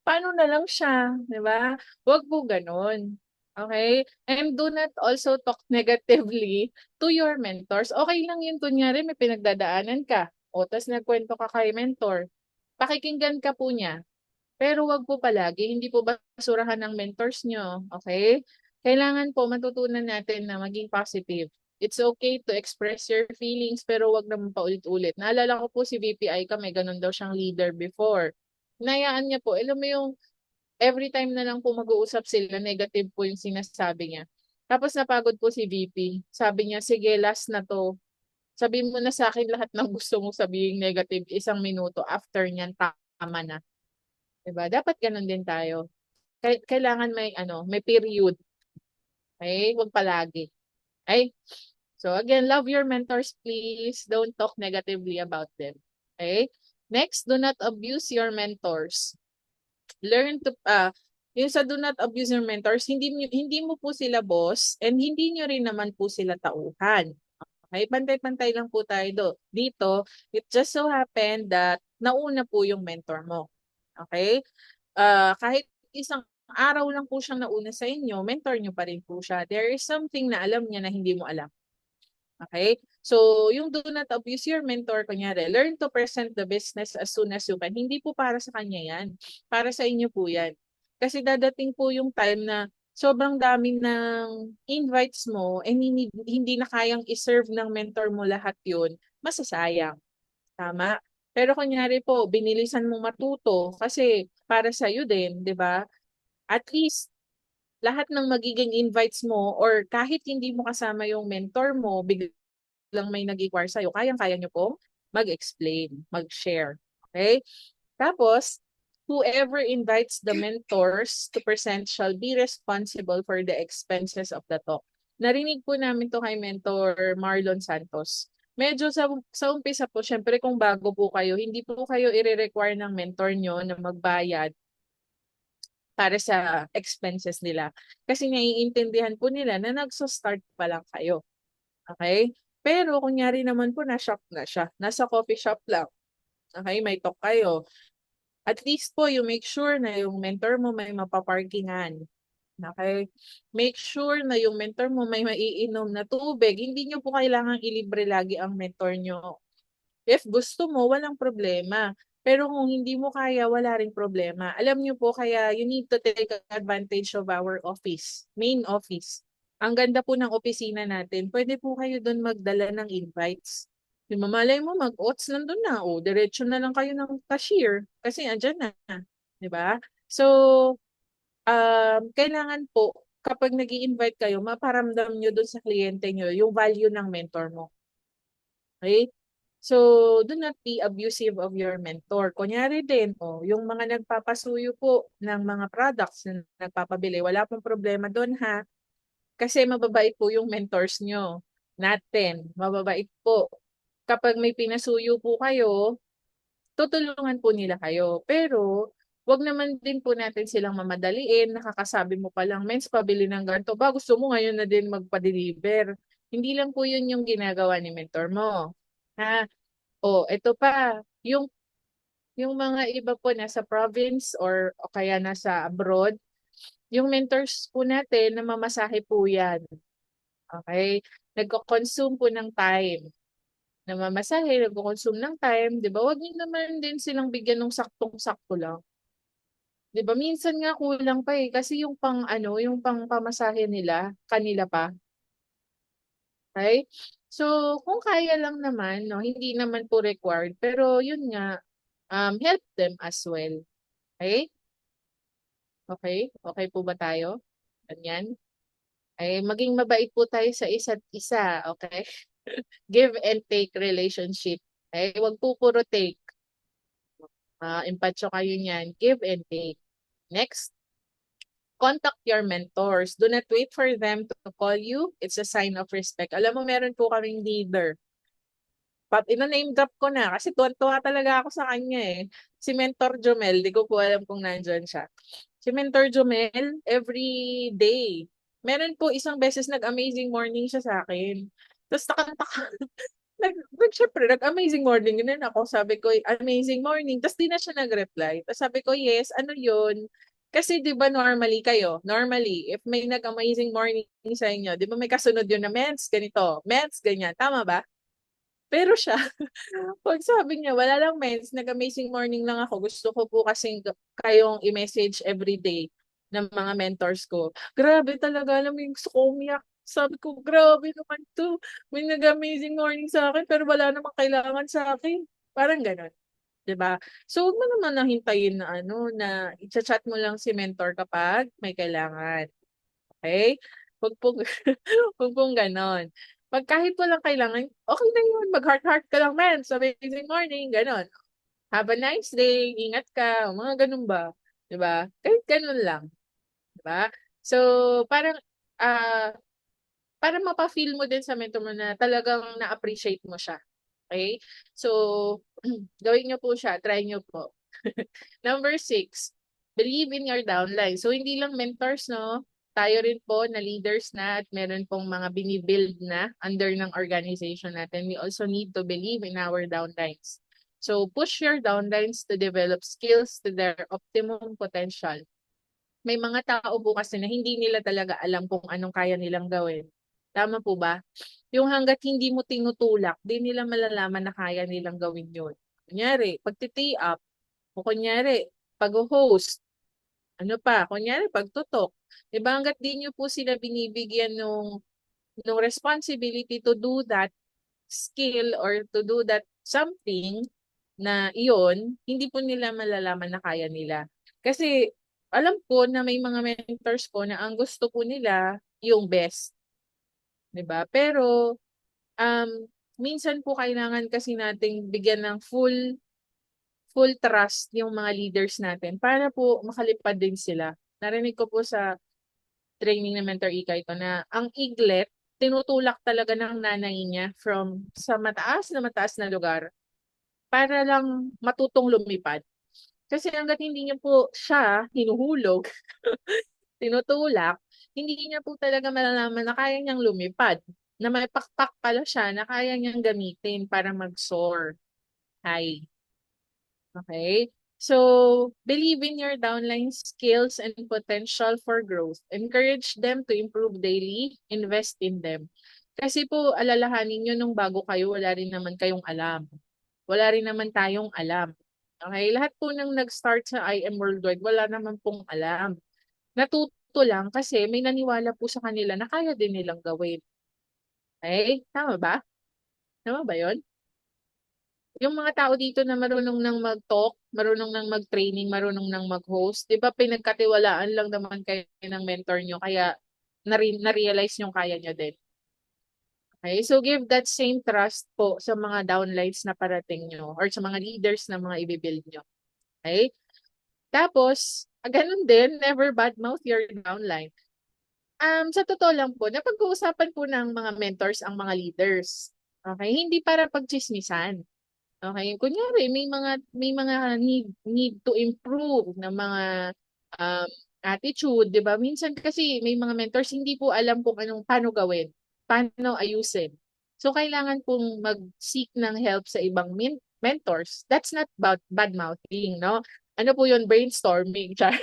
Speaker 1: paano na lang siya? Di ba? Wag po ganun. Okay? And do not also talk negatively to your mentors. Okay lang yun, kunyari may pinagdadaanan ka. O, tas nagkwento ka kay mentor. Pakikinggan ka po niya. Pero wag po palagi, hindi po basurahan ng mentors nyo. Okay? Kailangan po matutunan natin na maging positive. It's okay to express your feelings pero wag naman paulit-ulit. Naalala ko po si VPI ka, may ganun daw siyang leader before. Hinayaan niya po, alam mo yung every time na lang po mag-uusap sila, negative po yung sinasabi niya. Tapos napagod po si VP. Sabi niya, sige, last na to. Sabihin mo na sa akin lahat ng gusto mong sabihin negative, 1 minuto. After niyan, tama na. Diba? Dapat ganun din tayo. Kailangan may ano, may period. Okay? Huwag palagi. Okay? So again, love your mentors, please. Don't talk negatively about them. Okay? Next, do not abuse your mentors. Learn to yung sa do not abuse your mentors, hindi mo po sila boss and hindi niyo rin naman po sila tauhan. Okay? Pantay-pantay lang po tayo dito. It just so happened that nauna po yung mentor mo. Okay? Kahit isang araw lang po siyang nauna sa inyo, mentor niyo pa rin po siya. There is something na alam niya na hindi mo alam. Okay? So, yung do not abuse your mentor, kunyari, learn to present the business as soon as you can. Hindi po para sa kanya yan. Para sa inyo po yan. Kasi dadating po yung time na sobrang dami ng invites mo and hindi na kayang iserve ng mentor mo lahat yun, masasayang. Tama? Pero kunyari po, binilisan mo matuto kasi para sa iyo din, 'di ba? At least lahat ng magiging invites mo or kahit hindi mo kasama yung mentor mo, biglang may nag-inquire sa'yo, kayang-kaya nyo pong mag-explain, mag-share. Okay? Tapos, whoever invites the mentors to present shall be responsible for the expenses of the talk. Narinig po namin to kay Mentor Marlon Santos. Medyo sa umpisa po, syempre kung bago po kayo, hindi po kayo i-require ng mentor nyo na magbayad para sa expenses nila. Kasi naiintindihan po nila na nagso-start pa lang kayo. Okay? Pero kunyari naman po na-shop na siya. Nasa coffee shop lang. Okay? May talk kayo. At least po, you make sure na yung mentor mo may mapaparkingan. Okay? Make sure na yung mentor mo may maiinom na tubig. Hindi nyo po kailangang ilibre lagi ang mentor nyo. If gusto mo, walang problema. Pero kung hindi mo kaya, wala ring problema. Alam nyo po, kaya you need to take advantage of our office, main office. Ang ganda po ng opisina natin. Pwede po kayo doon magdala ng invites. Yung mamalay mo, mag-oats nandun na. O, diretso na lang kayo ng cashier. Kasi andyan na. 'Di ba? So, kailangan po, kapag nag invite kayo, maparamdam nyo doon sa kliyente nyo yung value ng mentor mo. Okay? So, do not be abusive of your mentor. Kunyari din, yung mga nagpapasuyo po ng mga products na nagpapabili, wala pong problema doon ha. Kasi mababait po yung mentors nyo natin. Mababait po. Kapag may pinasuyo po kayo, tutulungan po nila kayo. Pero, wag naman din po natin silang mamadaliin. Nakakasabi mo pa lang, mens, pabili ng ganito. Ba, gusto mo ngayon na din magpa-deliver. Hindi lang po yun yung ginagawa ni mentor mo. Ha? O, ito pa. Yung mga iba po nasa province or o kaya nasa abroad, yung mentors po natin, namamasahe po yan. Okay? Nagko-consume po ng time. namamasahe, nagko-consume ng time, 'di ba? Wag niyo naman din silang bigyan ng saktong-sakto lang. 'Di ba minsan nga kulang pa, eh, kasi yung pang-ano, yung pang-pamasahe nila, kanila pa, okey? So, kung kaya lang naman 'no, hindi naman po required, pero yun nga, help them as well, okey? Okey, okey po ba tayo? Ganyan? Ay maging mabait po tayo sa isa't isa, okey? Give and take relationship, okey? Wag po puro take, empacho kayo niyan, give and take. Next, contact your mentors. Do not wait for them to call you. It's a sign of respect. Alam mo meron po kaming leader. Ina-name drop ko na kasi tuwang-tuwa talaga ako sa kanya, eh. Si Mentor Jomel, di ko po alam kung nandiyan siya. Si Mentor Jomel, every day. Meron po isang beses nag-amazing morning siya sa akin. Tapos nakataka siyempre nag-amazing morning din ako. Sabi ko, amazing morning. Tapos di na siya nag-reply. Tapos sabi ko, yes, ano yun? Kasi di ba normally kayo, normally, if may nag-amazing morning sa inyo, di ba may kasunod yun na mens, ganito, mens, ganyan. Tama ba? Pero siya, pag sabi niya, wala lang mens, nag-amazing morning lang ako. Gusto ko po kasing kayong i-message everyday ng mga mentors ko. Grabe talaga, alam mo yung gusto ko umiyak. Sabi ko, grabe naman to. May nag-amazing morning sa akin, pero wala namang kailangan sa akin. Parang gano'n, 'di ba? So, huwag mo naman na hintayin na ano, na i-cha-chat mo lang si mentor kapag may kailangan. Okay? Wag pong wag pong gano'n. 'Pag kahit walang kailangan, okey na 'yun, mag-heart-heart ka lang, "Mens, amazing morning," gano'n. "Have a nice day, ingat ka," mga gano'n ba, 'di ba? Kahit gano'n lang, 'di ba? So, parang, ah, para mapa-feel mo din sa mentor mo na talagang na-appreciate mo siya, okey? So, gawin niyo po siya, try niyo po. Number 6, believe in your downline. So, hindi lang mentors 'no, tayo rin po na leaders na at meron pong mga bini-build na under ng organization natin. We also need to believe in our downlines. So, push your downlines to develop skills to their optimum potential. May mga tao po kasi na hindi nila talaga alam kung anong kaya nilang gawin. Tama po ba? Yung hangga't hindi mo tinutulak, di nila malalaman na kaya nilang gawin yun. Kunyari, pagti up o kunyari, pag-host, ano pa, kunyari pagtutok. 'Di ba hangga't di niyo po sila binibigyan nung responsibility to do that skill or to do that something na iyon, hindi po nila malalaman na kaya nila. Kasi alam ko na may mga mentors ko na ang gusto po nila yung best, 'di ba? Pero, um, minsan po kailangan kasi nating bigyan ng full trust yung mga leaders natin para po makalipad din sila. Narinig ko po sa training ng Mentor Ika ito na ang iglet, tinutulak talaga ng nanay niya from sa mataas na lugar para lang matutong lumipad. Kasi hangga't hindi niyo po siya hinuhulog, tinutulak, hindi niya po talaga malalaman na kaya niyang lumipad, na may pakpak pala siya na kaya niyang gamitin para mag-soar high. Okay? So, believe in your downline skills and potential for growth. Encourage them to improve daily. Invest in them. Kasi po, alalahanin nyo nung bago kayo, wala rin naman kayong alam. Wala rin naman tayong alam. Okay? Lahat po nang nag-start sa IM Worldwide, wala naman pong alam. Natuto lang kasi may naniwala po sa kanila na kaya din nilang gawin. Okay? Tama ba? Tama ba yon? Yung mga tao dito na marunong nang mag-talk, marunong nang mag-training, marunong nang mag-host, 'di ba pinagkatiwalaan lang naman kayo ng mentor niyo kaya na-realize niyong kaya niyo din. Okay? So give that same trust po sa mga downlines na parating niyo or sa mga leaders na mga ibi-build niyo. Okay? Tapos, ganun din, never badmouth your downline. Sa totoo lang po, napag-uusapan po ng mga mentors ang mga leaders. Okay? Hindi para pagtsismisan. Okay, kunyari may mga need to improve na mga um, attitude, 'di ba? Minsan kasi may mga mentors hindi po alam kung paano gawin, paano ayusin. So kailangan pong mag-seek ng help sa ibang mentors. That's not about bad mouthing, no? Ano po 'yun, brainstorming, char.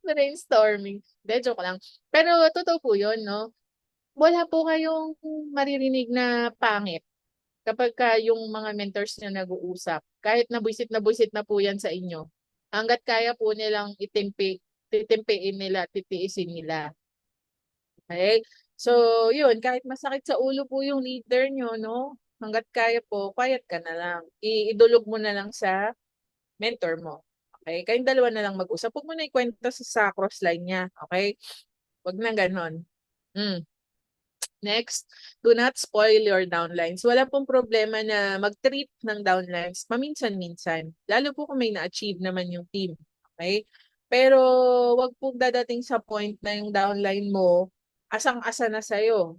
Speaker 1: Brainstorming. De joke lang. Pero totoo po 'yun, no? wala po kayong maririnig na pangit kapag ka yung mga mentors niyo nag-uusap. Kahit na buwisit na po yan sa inyo. Hanggat kaya po nilang titimpiin nila, titiisin nila. Okay? So, yun, kahit masakit sa ulo po yung leader nyo, no? Hanggat kaya po, quiet ka na lang. Idulog mo na lang sa mentor mo. Okay? Kayong dalawa na lang mag-usap. Huwag mo na ikwento sa crossline niya. Okay? Huwag na ganon. Mm. Next, do not spoil your downlines. Wala pong problema na mag-treat ng downlines paminsan-minsan. Lalo po kung may na-achieve naman yung team. Okay? Pero wag po dadating sa point na yung downline mo asang-asa na sa'yo.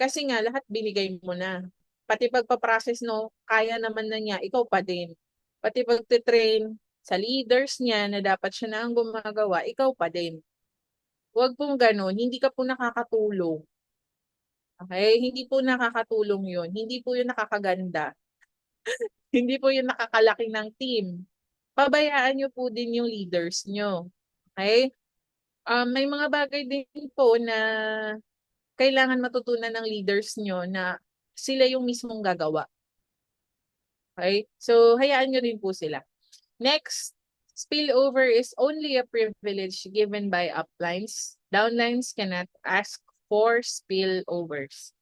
Speaker 1: Kasi nga, lahat binigay mo na. Pati pagpaprocess, no, kaya naman na niya, ikaw pa din. Pati pagtitrain sa leaders niya na dapat siya na ang gumagawa, ikaw pa din. Huwag pong ganun. Hindi ka po nakakatulong. Okay? Hindi po nakakatulong yun. Hindi po yun nakakaganda. Hindi po yun nakakalaki ng team. Pabayaan nyo po din yung leaders nyo. Okay? May mga bagay din po na kailangan matutunan ng leaders nyo na sila yung mismong gagawa. Okay? So, hayaan nyo rin po sila. Next, spillover is only a privilege given by uplines. Downlines cannot ask for spillovers.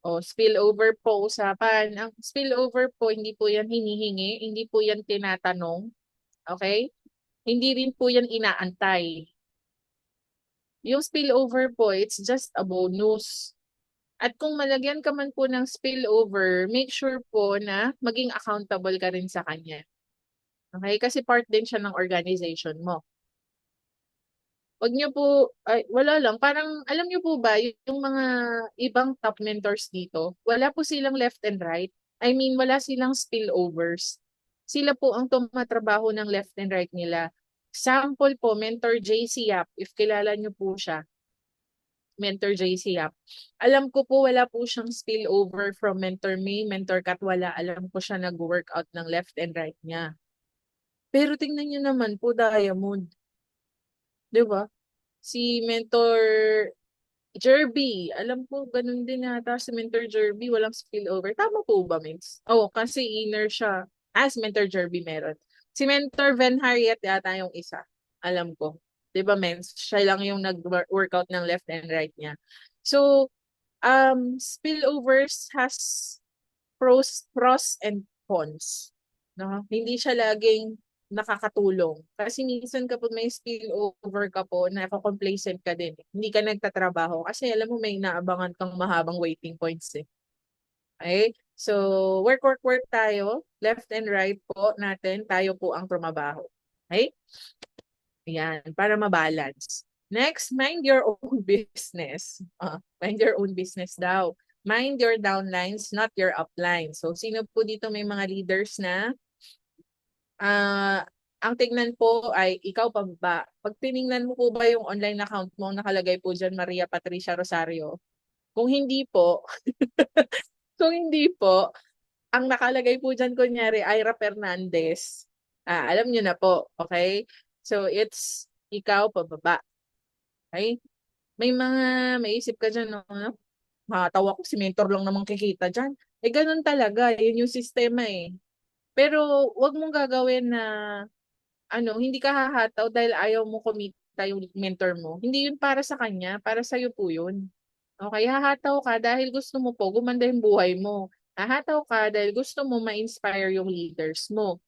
Speaker 1: O spillover po usapan. Ang spillover po, hindi po yan hinihingi, hindi po yan tinatanong. Okay? Hindi rin po yan inaantay. Yung spillover po, it's just a bonus. At kung malagyan ka man po ng spillover, make sure po na maging accountable ka rin sa kanya. Okay? Kasi part din siya ng organization mo. Wag niyo po, ay, wala lang, parang alam niyo po ba, yung mga ibang top mentors dito, wala po silang left and right. I mean, wala silang spillovers. Sila po ang tumatrabaho ng left and right nila. Sample po, Mentor JC Yap, if kilala niyo po siya, Mentor JC Yap. Alam ko po wala po siyang spillover from Mentor May, Mentor Kat, wala. Alam ko siya nag-workout ng left and right niya. Pero tingnan niyo naman po, Diamond. 'Di ba? Si Mentor Jerby, alam ko ganun din yata si Mentor Jerby, walang spillover. Tama po ba, Mins? Oo, kasi inner siya. Si Mentor Jerby meron. Si Mentor Van Harriet yata yung isa. Alam ko. 'Di ba, Mins? Siya lang yung nag-workout ng left and right niya. So, spillovers has pros and cons. No? Hindi siya laging nakakatulong. Kasi minsan kapag may spillover ka po, nako-complacent ka din. Hindi ka nagtatrabaho. Kasi alam mo may inaabangan kang mahabang waiting points eh. Okay? So, work tayo. Left and right po natin. Tayo po ang trumabaho. Okay? Ayan, para mabalance. Next, mind your own business. Mind your own business daw. Mind your downlines, not your uplines. So, sino po dito may mga leaders na ang tignan po ay ikaw pa ba? Pag tiningnan mo po ba yung online account mo, nakalagay po dyan Maria Patricia Rosario. Kung hindi po, kung hindi po, ang nakalagay po dyan kunyari Ira Fernandez. Alam nyo na po, okay? So, it's ikaw pababa. Okay? May mga maisip ka dyan, no? Makatawa ko, si mentor lang namang kikita dyan. Ganun talaga. Yun yung sistema eh. Pero, wag mong gagawin na, hindi ka hahataw dahil ayaw mo kumita yung mentor mo. Hindi yun para sa kanya. Para sa'yo po yun. Okay? Hahataw ka dahil gusto mo po gumanda yung buhay mo. Hahataw ka dahil gusto mo ma-inspire yung leaders mo.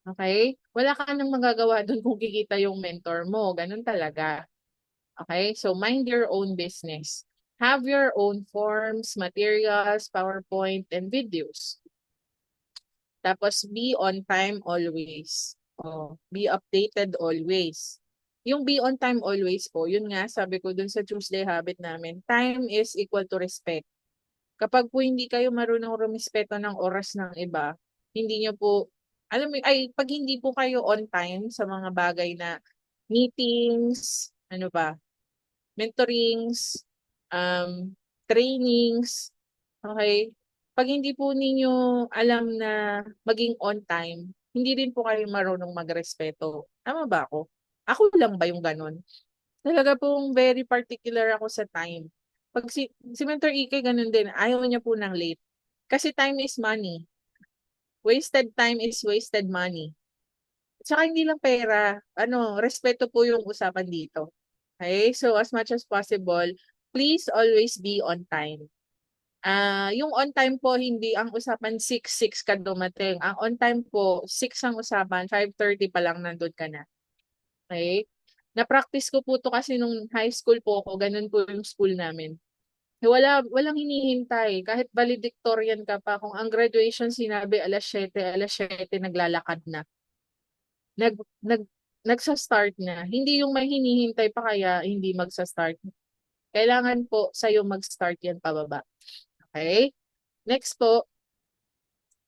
Speaker 1: Okay? Wala ka nang magagawa doon kung kikita yung mentor mo. Ganun talaga. Okay? So, mind your own business. Have your own forms, materials, PowerPoint, and videos. Tapos, be on time always. Be updated always. Yung be on time always po, yun nga, sabi ko dun sa Tuesday habit namin, time is equal to respect. Kapag po hindi kayo marunong rumispeto ng oras ng iba, hindi nyo po, pag hindi po kayo on time sa mga bagay na meetings, ano ba, mentorings, trainings, okay? Pag hindi po ninyo alam na maging on time, hindi rin po kayo marunong magrespeto. Tama ba ako? Ako lang ba yung ganun? Talaga pong very particular ako sa time. Pag si Mentor Ike, ganun din. Ayaw niya po ng late. Kasi time is money. Wasted time is wasted money. Tsaka hindi lang pera. Respeto po yung usapan dito. Okay? So as much as possible, please always be on time. Yung on time po, hindi ang usapan 6 ka dumating. Ang on time po, 6 ang usapan, 5:30 pa lang nandun ka na. Okay? Na-practice ko po to kasi nung high school po ako, ganun po yung school namin. Walang hinihintay. Kahit valedictorian ka pa, kung ang graduation sinabi alas 7 naglalakad na. Nag, nag, nagsa-start na. Hindi yung may hinihintay pa kaya hindi magsa-start. Kailangan po sa'yo mag-start yan pababa. Okay? Next po,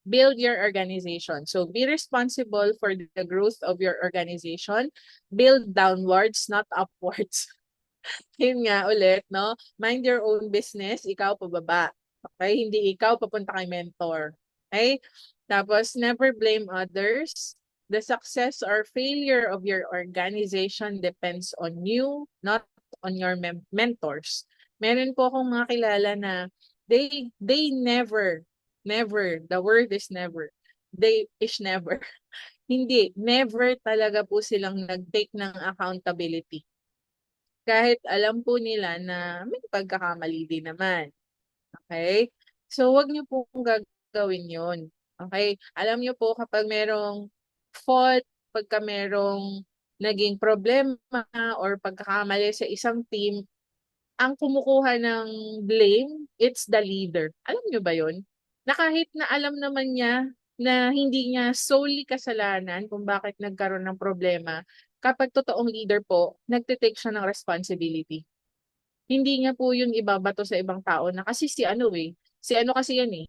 Speaker 1: build your organization. So be responsible for the growth of your organization. Build downwards, not upwards. Yun nga ulit, no? Mind your own business, ikaw pababa. Okay? Hindi ikaw papunta kay mentor. Okay? Tapos, never blame others. The success or failure of your organization depends on you, not on your mentors. Meron po akong mga kilala na they never, the word is never. They is never. Hindi, never talaga po silang nag-take ng accountability. Kahit alam po nila na may pagkakamali din naman. Okay? So, wag niyo pong gagawin yun. Okay? Alam niyo po kapag merong fault, pagka merong naging problema or pagkakamali sa isang team, ang kumukuha ng blame, it's the leader. Alam niyo ba yun? Na kahit na alam naman niya na hindi niya solely kasalanan kung bakit nagkaroon ng problema, kapag totoong leader po, nagtitake siya ng responsibility. Hindi nga po yun ibabato sa ibang tao na kasi si ano eh. Si ano kasi yan eh.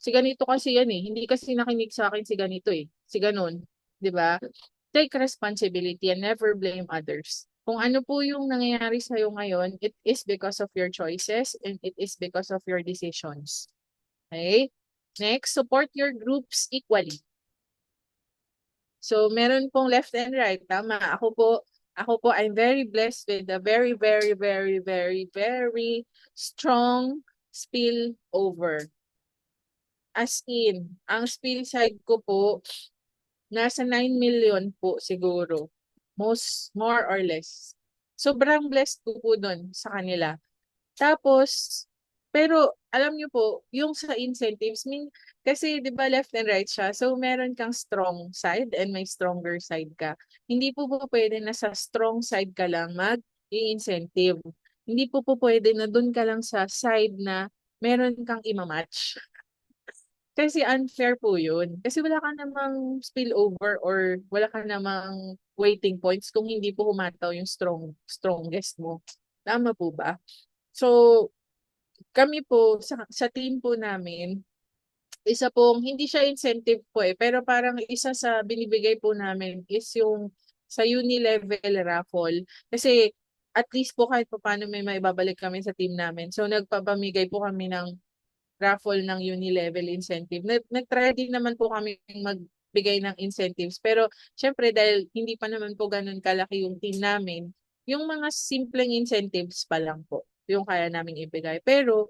Speaker 1: Si ganito kasi yan eh. Hindi kasi nakinig sa akin si ganito eh. Si ganun. 'Di ba? Take responsibility and never blame others. Kung ano po yung nangyayari sa'yo ngayon, it is because of your choices and it is because of your decisions. Okay? Next, support your groups equally. So, meron pong left and right. Tama. Ako po, I'm very blessed with a very, very, very, very, very strong spill over. As in, ang spill side ko po, nasa 9 million po siguro. More or less. Sobrang blessed ko po dun sa kanila. Tapos, pero alam niyo po, yung sa incentives, kasi 'di ba left and right siya, so meron kang strong side and may stronger side ka. Hindi po pwede na sa strong side ka lang mag-i-incentive. Hindi po pwede na doon ka lang sa side na meron kang imamatch. Kasi unfair po yun. Kasi wala ka namang spillover or wala ka namang waiting points kung hindi po humataw yung strongest mo. Tama po ba? So, kami po sa team po namin, isa pong hindi siya incentive po pero parang isa sa binibigay po namin is yung sa uni-level raffle. Kasi at least po kahit pa paano may maibabalik kami sa team namin. So nagpapamigay po kami ng raffle ng uni-level incentive. Nag-try din naman po kami magbigay ng incentives. Pero syempre dahil hindi pa naman po ganun kalaki yung team namin, yung mga simpleng incentives pa lang po yung kaya namin ibigay. Pero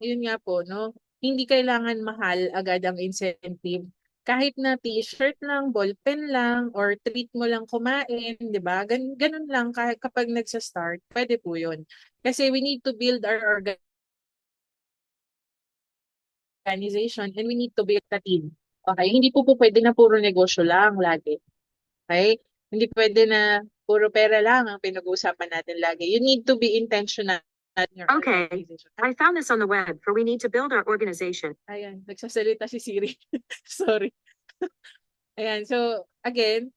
Speaker 1: yun nga po, no? Hindi kailangan mahal agad ang incentive. Kahit na t-shirt lang, ballpen lang, or treat mo lang kumain, di ba? Ganun lang kahit kapag nagsa-start, pwede po yun. Kasi we need to build our organization and we need to build a team. Okay? Hindi po pwede na puro negosyo lang lagi. Okay? Hindi pwede na puro pera lang ang pinag-uusapan natin lagi. You need to be intentional in your
Speaker 2: Okay,
Speaker 1: organization.
Speaker 2: I found this on the web for we need to build our organization.
Speaker 1: Ayan, nagsasalita si Siri. Sorry. Ayan, so again,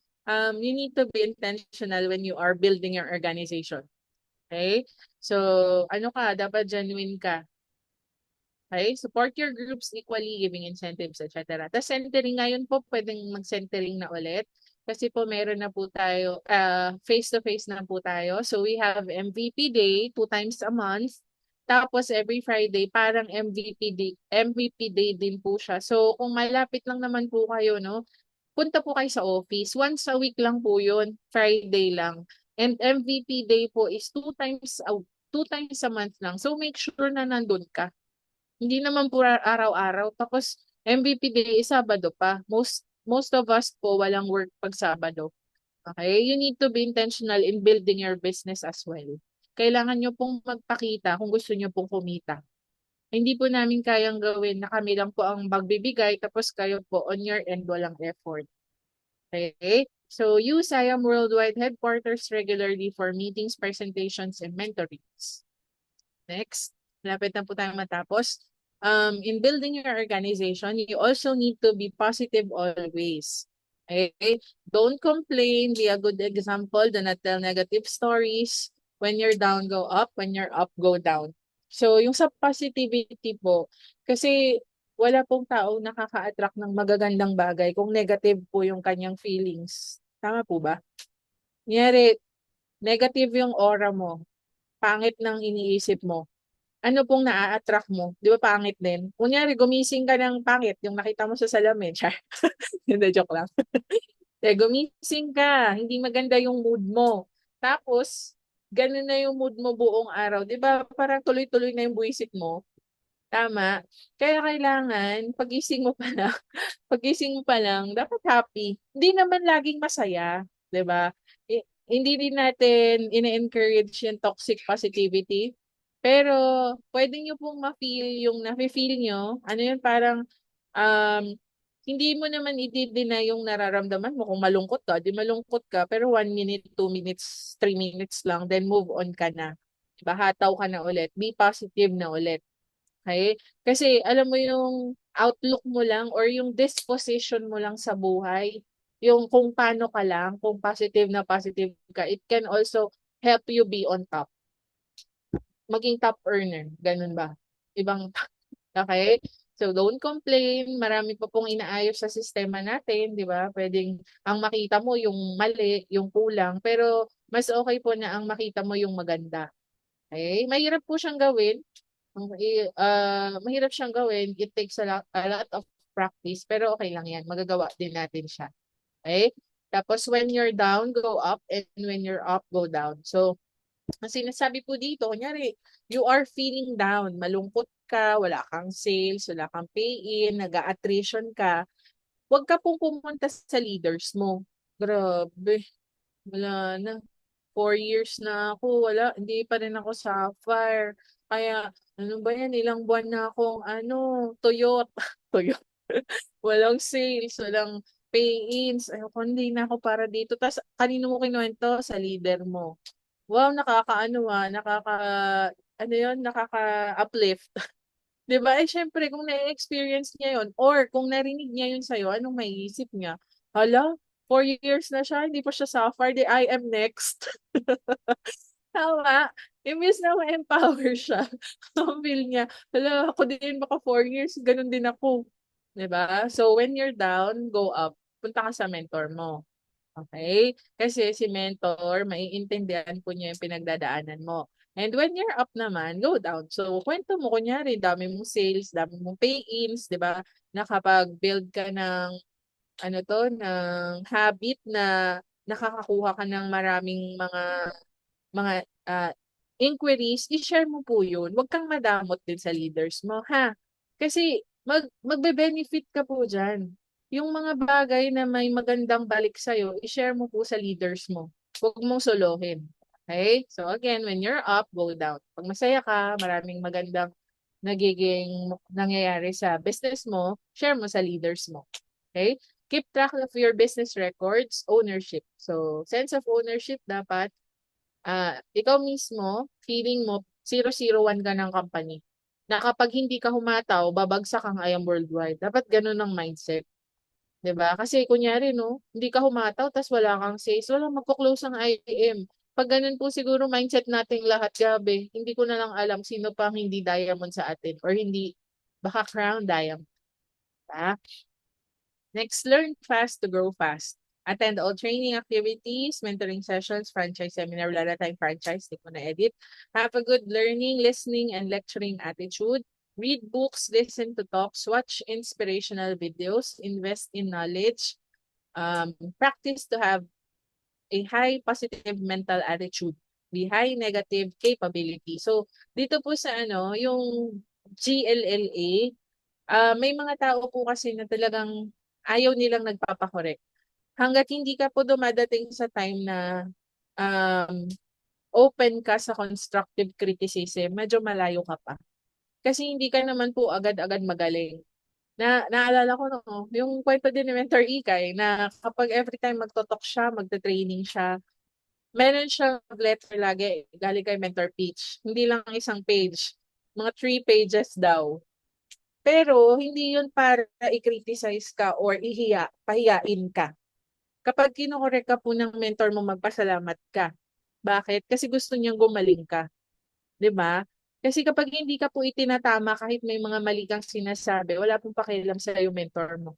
Speaker 1: you need to be intentional when you are building your organization. Okay? So, ano ka, dapat genuine ka. Okay? Support your groups equally, giving incentives, etc. Tapos centering ngayon po, pwedeng mag-centering na ulit. Kasi po meron na po tayo, face-to-face na po tayo. So we have MVP Day, 2 times a month. Tapos every Friday, parang MVP Day din po siya. So kung malapit lang naman po kayo, no, punta po kayo sa office. Once a week lang po yun, Friday lang. And MVP Day po is 2 times a month lang. So make sure na nandun ka. Hindi naman pura araw-araw. Tapos MVP day is Sabado pa. Most of us po walang work pag Sabado. Okay? You need to be intentional in building your business as well. Kailangan nyo pong magpakita kung gusto nyo pong kumita. Hindi po namin kayang gawin na kami lang po ang magbibigay tapos kayo po on your end walang effort. Okay? So use IAM Worldwide Headquarters regularly for meetings, presentations, and mentorings. Next, lapit na po tayo matapos. In building your organization, you also need to be positive always. Okay? Don't complain. Be a good example. Do not tell negative stories. When you're down, go up. When you're up, go down. So, yung sa positivity po, kasi wala pong tao nakaka-attract ng magagandang bagay kung negative po yung kanyang feelings. Tama po ba? Kunyari, negative yung aura mo, pangit ng iniisip mo, ano pong naa-attract mo? Di ba pangit din? Kunyari, gumising ka ng pangit, yung nakita mo sa salamin. Char. Hindi, joke lang. Gumising ka, hindi maganda yung mood mo. Tapos, ganun na yung mood mo buong araw. Di ba parang tuloy-tuloy na yung buwisit mo? Tama. Kaya kailangan, pagising mo pa lang, dapat happy. Hindi naman laging masaya, 'di ba? Hindi din natin ine-encourage yung toxic positivity. Pero pwede niyo pong ma-feel yung nafe-feel niyo. Ano yun, parang um, hindi mo naman i-deny yung nararamdaman mo. Kung malungkot ka, di malungkot ka. Pero 1 minute, 2 minutes, 3 minutes lang, then move on ka na. Diba? Hataw ka na ulit. Be positive na ulit. Okay? Kasi alam mo yung outlook mo lang or yung disposition mo lang sa buhay, yung kung paano ka lang, kung positive ka, it can also help you be on top. Maging top earner. Ganun ba? Ibang, okay? So don't complain. Marami pa pong inaayos sa sistema natin, di ba? Pwedeng ang makita mo yung mali, yung kulang, pero mas okay po na ang makita mo yung maganda. Okay? Mahirap po siyang gawin. Mahirap siyang gawin. It takes a lot of practice, pero okay lang yan. Magagawa din natin siya. Okay? Tapos when you're down, go up, and when you're up, go down. So, ang sinasabi po dito, kunyari, you are feeling down, malungkot ka, wala kang sales, wala kang pay-in, nag-attrition ka, huwag ka pong pumunta sa leaders mo. Grabe, wala na. 4 years na ako, wala, hindi pa rin ako sapphire. Kaya, ano ba yan, ilang buwan na akong, tuyot. Tuyot. Walang sales, walang pay-ins. Ayoko, hindi na ako para dito. Tapos, kanino mo kinuwento? Sa leader mo. Wow, ano yun, nakaka-uplift. 'Di ba? Eh, syempre, kung na-experience niya yun, or kung narinig niya yun sa'yo, anong maiisip niya? Hala, 4 years na siya, hindi pa siya sapphire, di I am next. Tama. Imbes na ma-empower siya, ang feel niya, hala, ako din, baka 4 years, ganun din ako. 'Di ba? So, when you're down, go up. Punta ka sa mentor mo. Okay? Kasi si mentor, maiintindihan po niya yung pinagdadaanan mo. And when you're up naman, go down. So, kwento mo, kunyari, dami mong sales, dami mong pay-ins, di ba? Nakapag-build ka ng, ng habit na nakakakuha ka ng maraming mga inquiries, i-share mo po yun. Huwag kang madamot din sa leaders mo, ha? Kasi magbe-benefit ka po dyan. Yung mga bagay na may magandang balik sa'yo, i-share mo po sa leaders mo. Huwag mong solohin. Okay? So again, when you're up, go down. Pag masaya ka, maraming magandang nagiging nangyayari sa business mo, share mo sa leaders mo. Okay? Keep track of your business records, ownership. So, sense of ownership dapat ikaw mismo, feeling mo, 001 ka ng company. Na kapag hindi ka humataw, babagsak ang IAM Worldwide. Dapat ganun ang mindset. 'Di ba? Kasi kunyari, no, hindi ka humataw, tas wala kang sales, wala magko-close ang IAM. Pag ganun po siguro mindset nating lahat, gabi, hindi ko na lang alam sino pa ang hindi diamond sa atin or hindi, baka crown diamond. Diba? Next, learn fast to grow fast. Attend all training activities, mentoring sessions, franchise seminar, wala na tayong franchise, di ko na-edit. Have a good learning, listening, and lecturing attitude. Read books, listen to talks, watch inspirational videos, invest in knowledge, practice to have a high positive mental attitude. be high negative capability. So, dito po sa yung GLLA, may mga tao po kasi na talagang ayaw nilang nagpapakorek. Hangga't hindi ka po dumadating sa time na um, open ka sa constructive criticism, medyo malayo ka pa. Kasi hindi ka naman po agad-agad magaling. Naalala ko yung kwento din ni Mentor Ikay na kapag every time magtotalk siya, magte-training siya, meron siyang letter lagi galing kay Mentor Peach. Hindi lang isang page, mga 3 pages daw. Pero hindi yun para i-criticize ka or pahiyain ka. Kapag kinokorek ka po ng mentor mo, magpasalamat ka. Bakit? Kasi gusto niyang gumaling ka. 'Di ba? Kasi kapag hindi ka po itinatama kahit may mga mali kang sinasabi, wala pong pakialam sa yung mentor mo.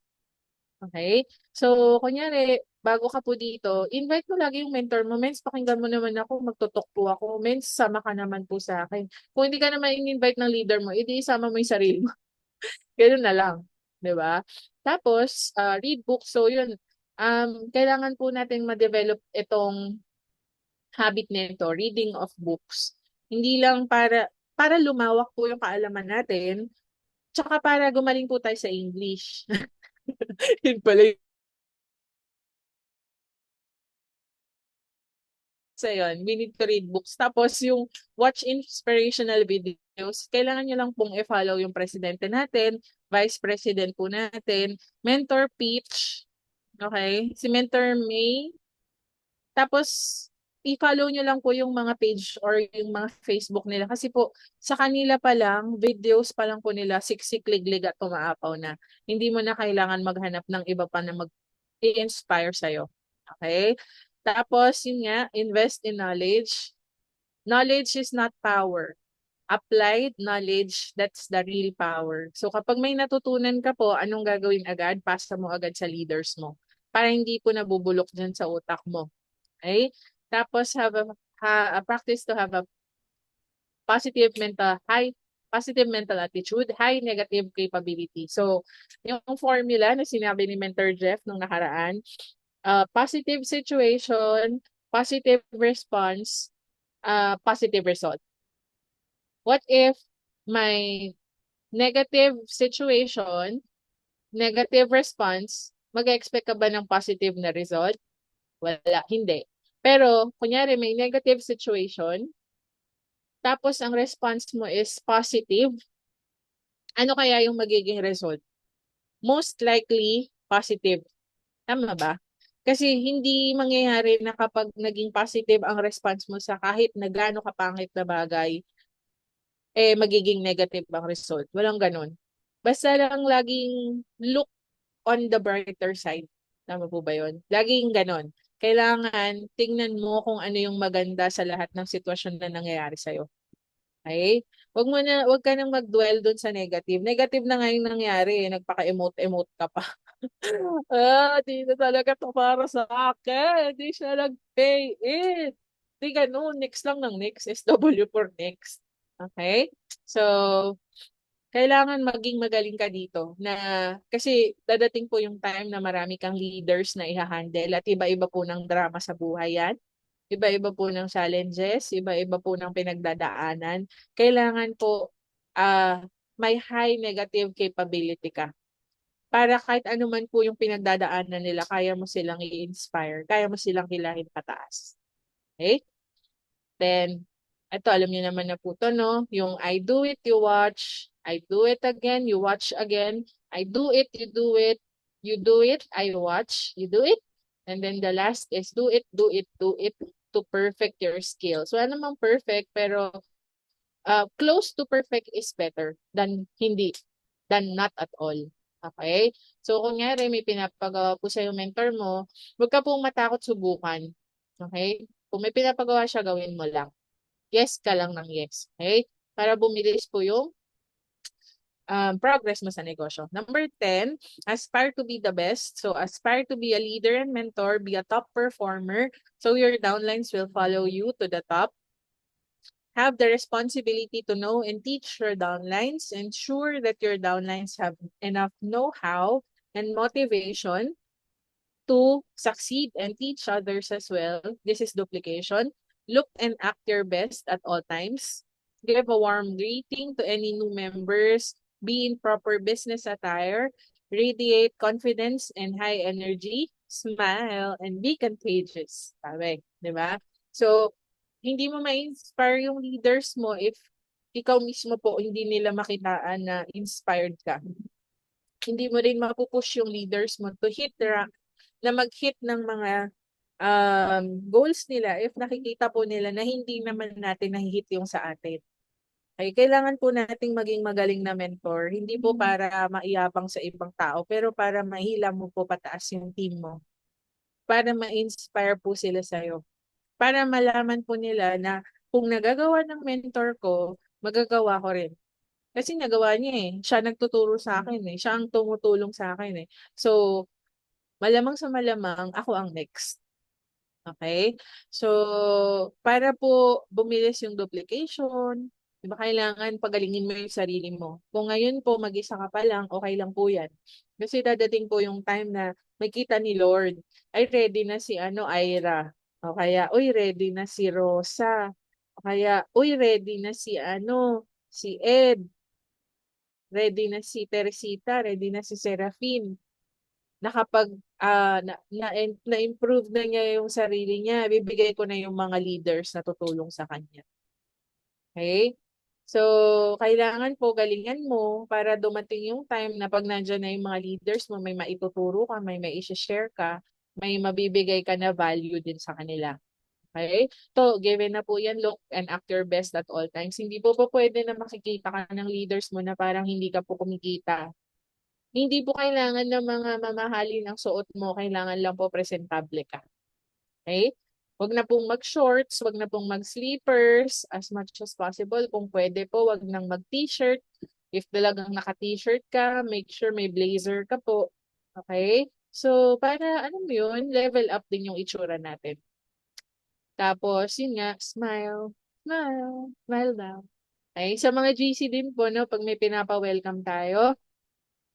Speaker 1: Okay? So, kunyari, bago ka po dito, invite mo lagi yung mentor mo. Mens, pakinggan mo naman ako, magtutok po ako. Mens, sama ka naman po sa akin. Kung hindi ka naman in-invite ng leader mo, edi isama mo yung sarili mo. Ganun na lang. 'Di ba? Tapos, read books. So, yun. Kailangan po natin ma-develop itong habit nito, reading of books. Hindi lang para lumawak po yung kaalaman natin, tsaka para gumaling po tayo sa English. Yun pala yun. So yun, we need to read books. Tapos yung watch inspirational videos, kailangan nyo lang pong i-follow yung presidente natin, vice president po natin, mentor Peach, okay? Si Mentor May. Tapos, i-follow nyo lang po yung mga page or yung mga Facebook nila. Kasi po, sa kanila pa lang, videos pa lang po nila, siksik, liglig at tumaapaw na. Hindi mo na kailangan maghanap ng iba pa na mag-i-inspire sa'yo. Okay? Tapos, yun nga, invest in knowledge. Knowledge is not power. Applied knowledge, that's the real power. So, kapag may natutunan ka po, anong gagawin agad? Pasa mo agad sa leaders mo. Para hindi po nabubulok dyan sa utak mo. Okay? Tapos a practice to have a positive mental attitude, high negative capability. So, yung formula na sinabi ni Mentor Jeff nung nakaraan, positive situation, positive response, positive result. What if my negative situation, negative response, mag-expect ka ba ng positive na result? Wala, hindi. Pero, kunyari may negative situation, tapos ang response mo is positive, ano kaya yung magiging result? Most likely, positive. Tama ba? Kasi hindi mangyayari na kapag naging positive ang response mo sa kahit na gaano kapangit na bagay, magiging negative ang result. Walang ganun. Basta lang laging look on the brighter side. Tama po ba yun? Laging ganon. Kailangan tingnan mo kung ano yung maganda sa lahat ng sitwasyon na nangyayari sa'yo. Okay? Wag ka nang mag-dwell dun sa negative. Negative na nga yung nangyari. Nagpaka-emote-emote ka pa. Di na talaga to para sa akin. Di siya nag-pay it. Di ganun. Next lang ng next. SW for next. Okay? So, kailangan maging magaling ka dito na kasi dadating po yung time na marami kang leaders na ihahandle at iba-iba po ng drama sa buhay yan. Iba-iba po ng challenges, iba-iba po ng pinagdadaanan. Kailangan po may high negative capability ka. Para kahit ano man po yung pinagdadaanan nila, kaya mo silang i-inspire, kaya mo silang hilahin pataas. Okay? Then, ito, alam niyo naman na po to, no? Yung I do it, you watch. I do it again, you watch again. I do it, you do it. You do it, I watch. You do it. And then the last is do it, do it, do it to perfect your skill. So, ano namang perfect, pero close to perfect is better than not at all. Okay? So, kunyari, may pinapagawa po sa yung mentor mo, huwag ka pong matakot subukan. Okay? Kung may pinapagawa siya, gawin mo lang. Yes ka lang ng yes. Okay? Para bumilis po yung progress mo sa negosyo. Number 10, aspire to be the best. So, aspire to be a leader and mentor, be a top performer. So, your downlines will follow you to the top. Have the responsibility to know and teach your downlines. Ensure that your downlines have enough know-how and motivation to succeed and teach others as well. This is duplication. Look and act your best at all times. Give a warm greeting to any new members. Be in proper business attire. Radiate confidence and high energy. Smile and be contagious. Sabi, di ba? So, hindi mo ma-inspire yung leaders mo if ikaw mismo po hindi nila makitaan na inspired ka. Hindi mo rin mapupush yung leaders mo to hit the rank, na mag-hit ng mga goals nila if nakikita po nila na hindi naman natin nahihit yung sa atin. Ay, kailangan po nating maging magaling na mentor, hindi po para maiyabang sa ibang tao, pero para mahila mo po pataas yung team mo. Para ma-inspire po sila sa'yo. Para malaman po nila na kung nagagawa ng mentor ko, magagawa ko rin. Kasi nagawa niya eh. Siya nagtuturo sa akin eh. Siya ang tumutulong sa akin eh. So, malamang sa malamang, ako ang next. Okay? So, para po bumilis yung duplication, di ba kailangan pagalingin mo yung sarili mo. Kung ngayon po mag-isa ka pa lang, okay lang po yan. Kasi dadating po yung time na makita ni Lord, ay ready na si Ira. O kaya, uy, ready na si Rosa. O kaya, uy, ready na si Ed. Ready na si Teresita, ready na si Serafin. Nakapag na-improve na niya yung sarili niya, bibigay ko na yung mga leaders na tutulong sa kanya. Okay? So, kailangan po galingan mo para dumating yung time na pag nandiyan na yung mga leaders mo, may maituturo ka, may share ka, may mabibigay ka na value din sa kanila. Okay? So, given na po yan, look and act your best at all times. Hindi po pwede na makikita ka ng leaders mo na parang hindi ka po kumikita. Hindi po kailangan ng mga mamahalin ang suot mo, kailangan lang po presentable ka. Okay? Huwag na pong mag-shorts, huwag na pong mag-sleepers as much as possible. Kung pwede po, huwag nang mag-t-shirt. If talagang naka-t-shirt ka, make sure may blazer ka po. Okay? So, para, ano mo yun, level up din yung itsura natin. Tapos, yun nga, smile, smile, smile daw. Okay? Sa mga GC din po, no, pag may pinapa-welcome tayo,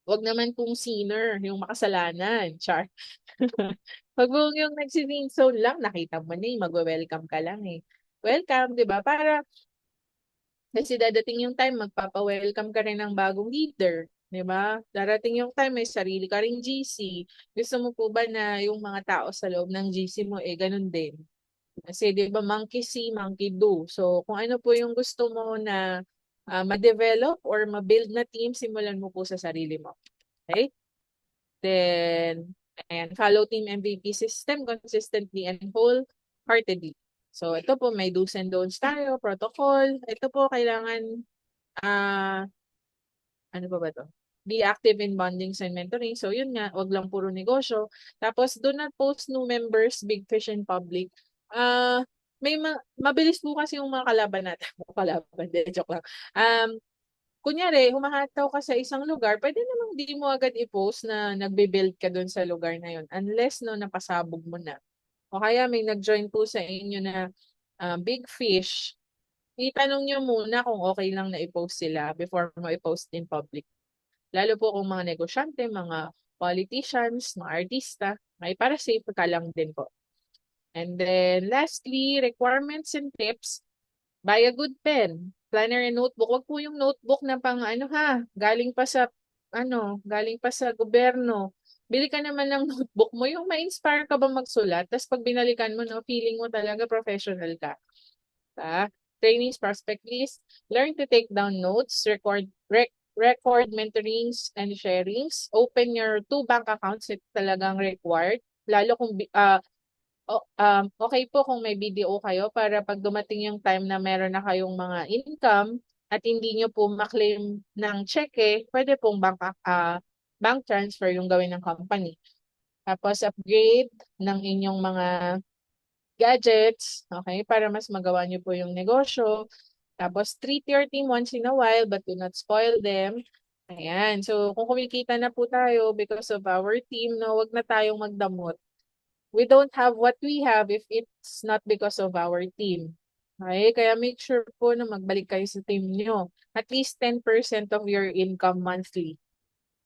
Speaker 1: wag naman pong sinner, yung makasalanan. Char. Pag mong yung nagsi-sing zone lang, nakita mo na magwe-welcome ka lang eh. Welcome, di ba? Para, kasi dadating yung time, magpapa-welcome ka rin ng bagong leader. Di ba? Darating yung time, may sarili ka ring GC. Gusto mo po ba na yung mga tao sa loob ng GC mo, ganun din? Kasi di ba, monkey see, monkey do. So, kung ano po yung gusto mo na ma-develop or ma-build na team, simulan mo po sa sarili mo. Okay? Then, and follow team MVP system consistently and wholeheartedly. So, ito po, may do's and don'ts tayo, protocol. Ito po, kailangan, ano pa ba to? Be active in bondings and mentoring. So, yun nga, wag lang puro negosyo. Tapos, do not post new members, big fish in public. Mabilis po kasi yung mga kalaban natin. Kalaban, joke lang. Kunyari, humahataw ka sa isang lugar, pwede namang di mo agad i-post na nagbe-build ka doon sa lugar na yun. Unless no, napasabog mo na. O kaya may nag-join po sa inyo na big fish, itanong nyo muna kung okay lang na i-post sila before mo i-post in public. Lalo po kung mga negosyante, mga politicians, mga artista, may para safe ka lang din po. And then lastly, requirements and tips. Buy a good pen, planner and notebook. Wag po yung notebook na pang galing pa sa gobyerno. Bili ka naman ng notebook mo, yung ma-inspire ka ba magsulat, tapos pag binalikan mo, no, feeling mo talaga professional ka. Trainings, prospect list, learn to take down notes, record mentorings and sharings, open your 2 bank accounts if talagang required, lalo kung okay po kung may BDO kayo para pag dumating yung time na meron na kayong mga income at hindi nyo po maklaim ng cheque, pwede pong bank transfer yung gawin ng company. Tapos upgrade ng inyong mga gadgets, okay, para mas magawa nyo po yung negosyo. Tapos treat your team once in a while but do not spoil them. Ayan. So kung kumikita na po tayo because of our team, no, wag na tayong magdamot. We don't have what we have if it's not because of our team. Okay? Kaya make sure po na magbalik kayo sa team nyo. At least 10% of your income monthly.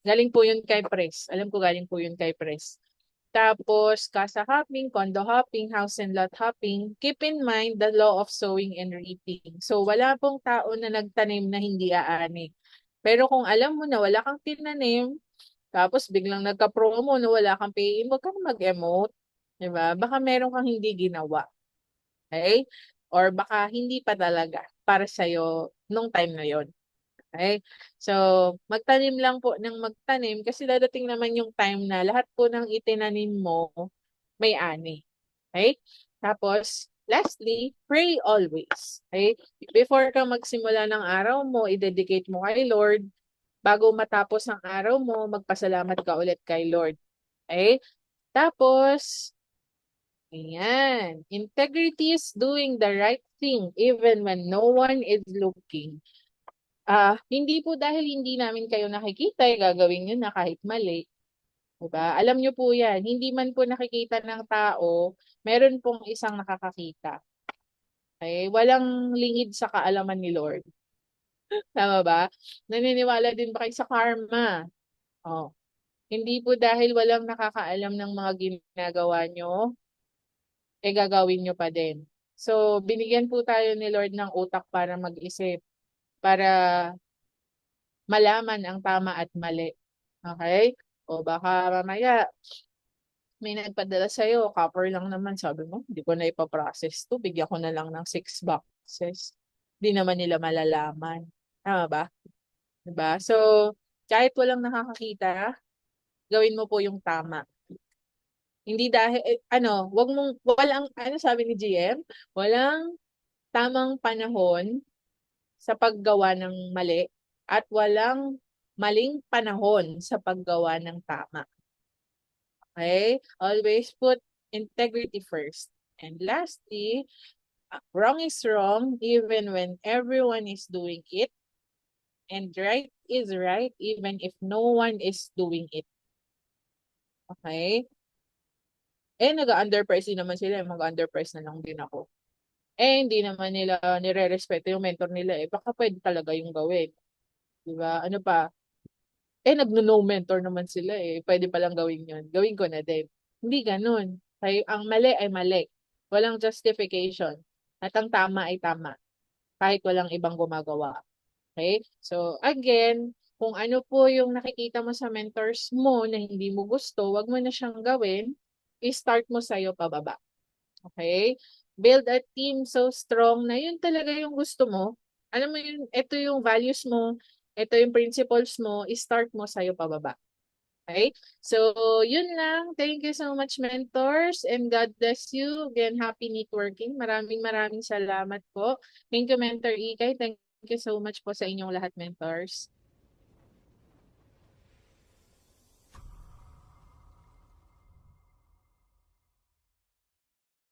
Speaker 1: Galing po yun kay Press. Alam ko galing po yun kay Press. Tapos, casa hopping, condo hopping, house and lot hopping, keep in mind the law of sowing and reaping. So, wala pong tao na nagtanim na hindi aani. Pero kung alam mo na wala kang tinanim, tapos biglang nagka-promo na wala kang pay, huwag kang mag-emote. Diba? Baka meron kang hindi ginawa. Okay? Or baka hindi pa talaga para sa'yo nung time na yon. Okay? So, magtanim lang po ng magtanim kasi dadating naman yung time na lahat po ng itinanim mo may ani. Okay? Tapos, lastly, pray always. Okay? Before ka magsimula ng araw mo, i-dedicate mo kay Lord. Bago matapos ang araw mo, magpasalamat ka ulit kay Lord. Okay? Tapos, ayan. Integrity is doing the right thing even when no one is looking. Hindi po dahil hindi namin kayo nakikita, gagawin nyo na kahit mali. Diba? Alam nyo po yan, hindi man po nakikita ng tao, meron pong isang nakakakita. Okay? Walang lingid sa kaalaman ni Lord. Tama ba? Naniniwala din ba kayo sa karma? Oh. Hindi po dahil walang nakakaalam ng mga ginagawa nyo, gagawin nyo pa din. So, binigyan po tayo ni Lord ng utak para mag-isip, para malaman ang tama at mali. Okay? O baka mamaya, may nagpadala sa'yo, copper lang naman. Sabi mo, hindi ko na ipaprocess to. Bigyan ko na lang ng 6 boxes. Hindi naman nila malalaman. Tama ba? Diba? So, kahit walang nakakakita, gawin mo po yung tama. Hindi dahil, walang, ano sabi ni GM? Walang tamang panahon sa paggawa ng mali at walang maling panahon sa paggawa ng tama. Okay? Always put integrity first. And lastly, wrong is wrong even when everyone is doing it. And right is right even if no one is doing it. Okay? Nag-underprice din naman sila. Mag-underprice na lang din ako. Hindi naman nila nire-respeto yung mentor nila eh. Baka pwede talaga yung gawin. Diba? Ano pa? Nagno-no mentor naman sila eh. Pwede palang gawin yun. Gawin ko na din. Hindi ganun. Ang mali ay mali. Walang justification. At ang tama ay tama. Kahit walang ibang gumagawa. Okay? So, again, kung ano po yung nakikita mo sa mentors mo na hindi mo gusto, wag mo na siyang gawin. I-start mo sa'yo pababa. Okay? Build a team so strong na yun talaga yung gusto mo. Alam mo yun, ito yung values mo, ito yung principles mo, i-start mo sa'yo pababa. Okay? So, yun lang. Thank you so much, mentors, and God bless you. Again, happy networking. Maraming maraming salamat po. Thank you, Mentor Ikay. Thank you so much po sa inyong lahat, mentors.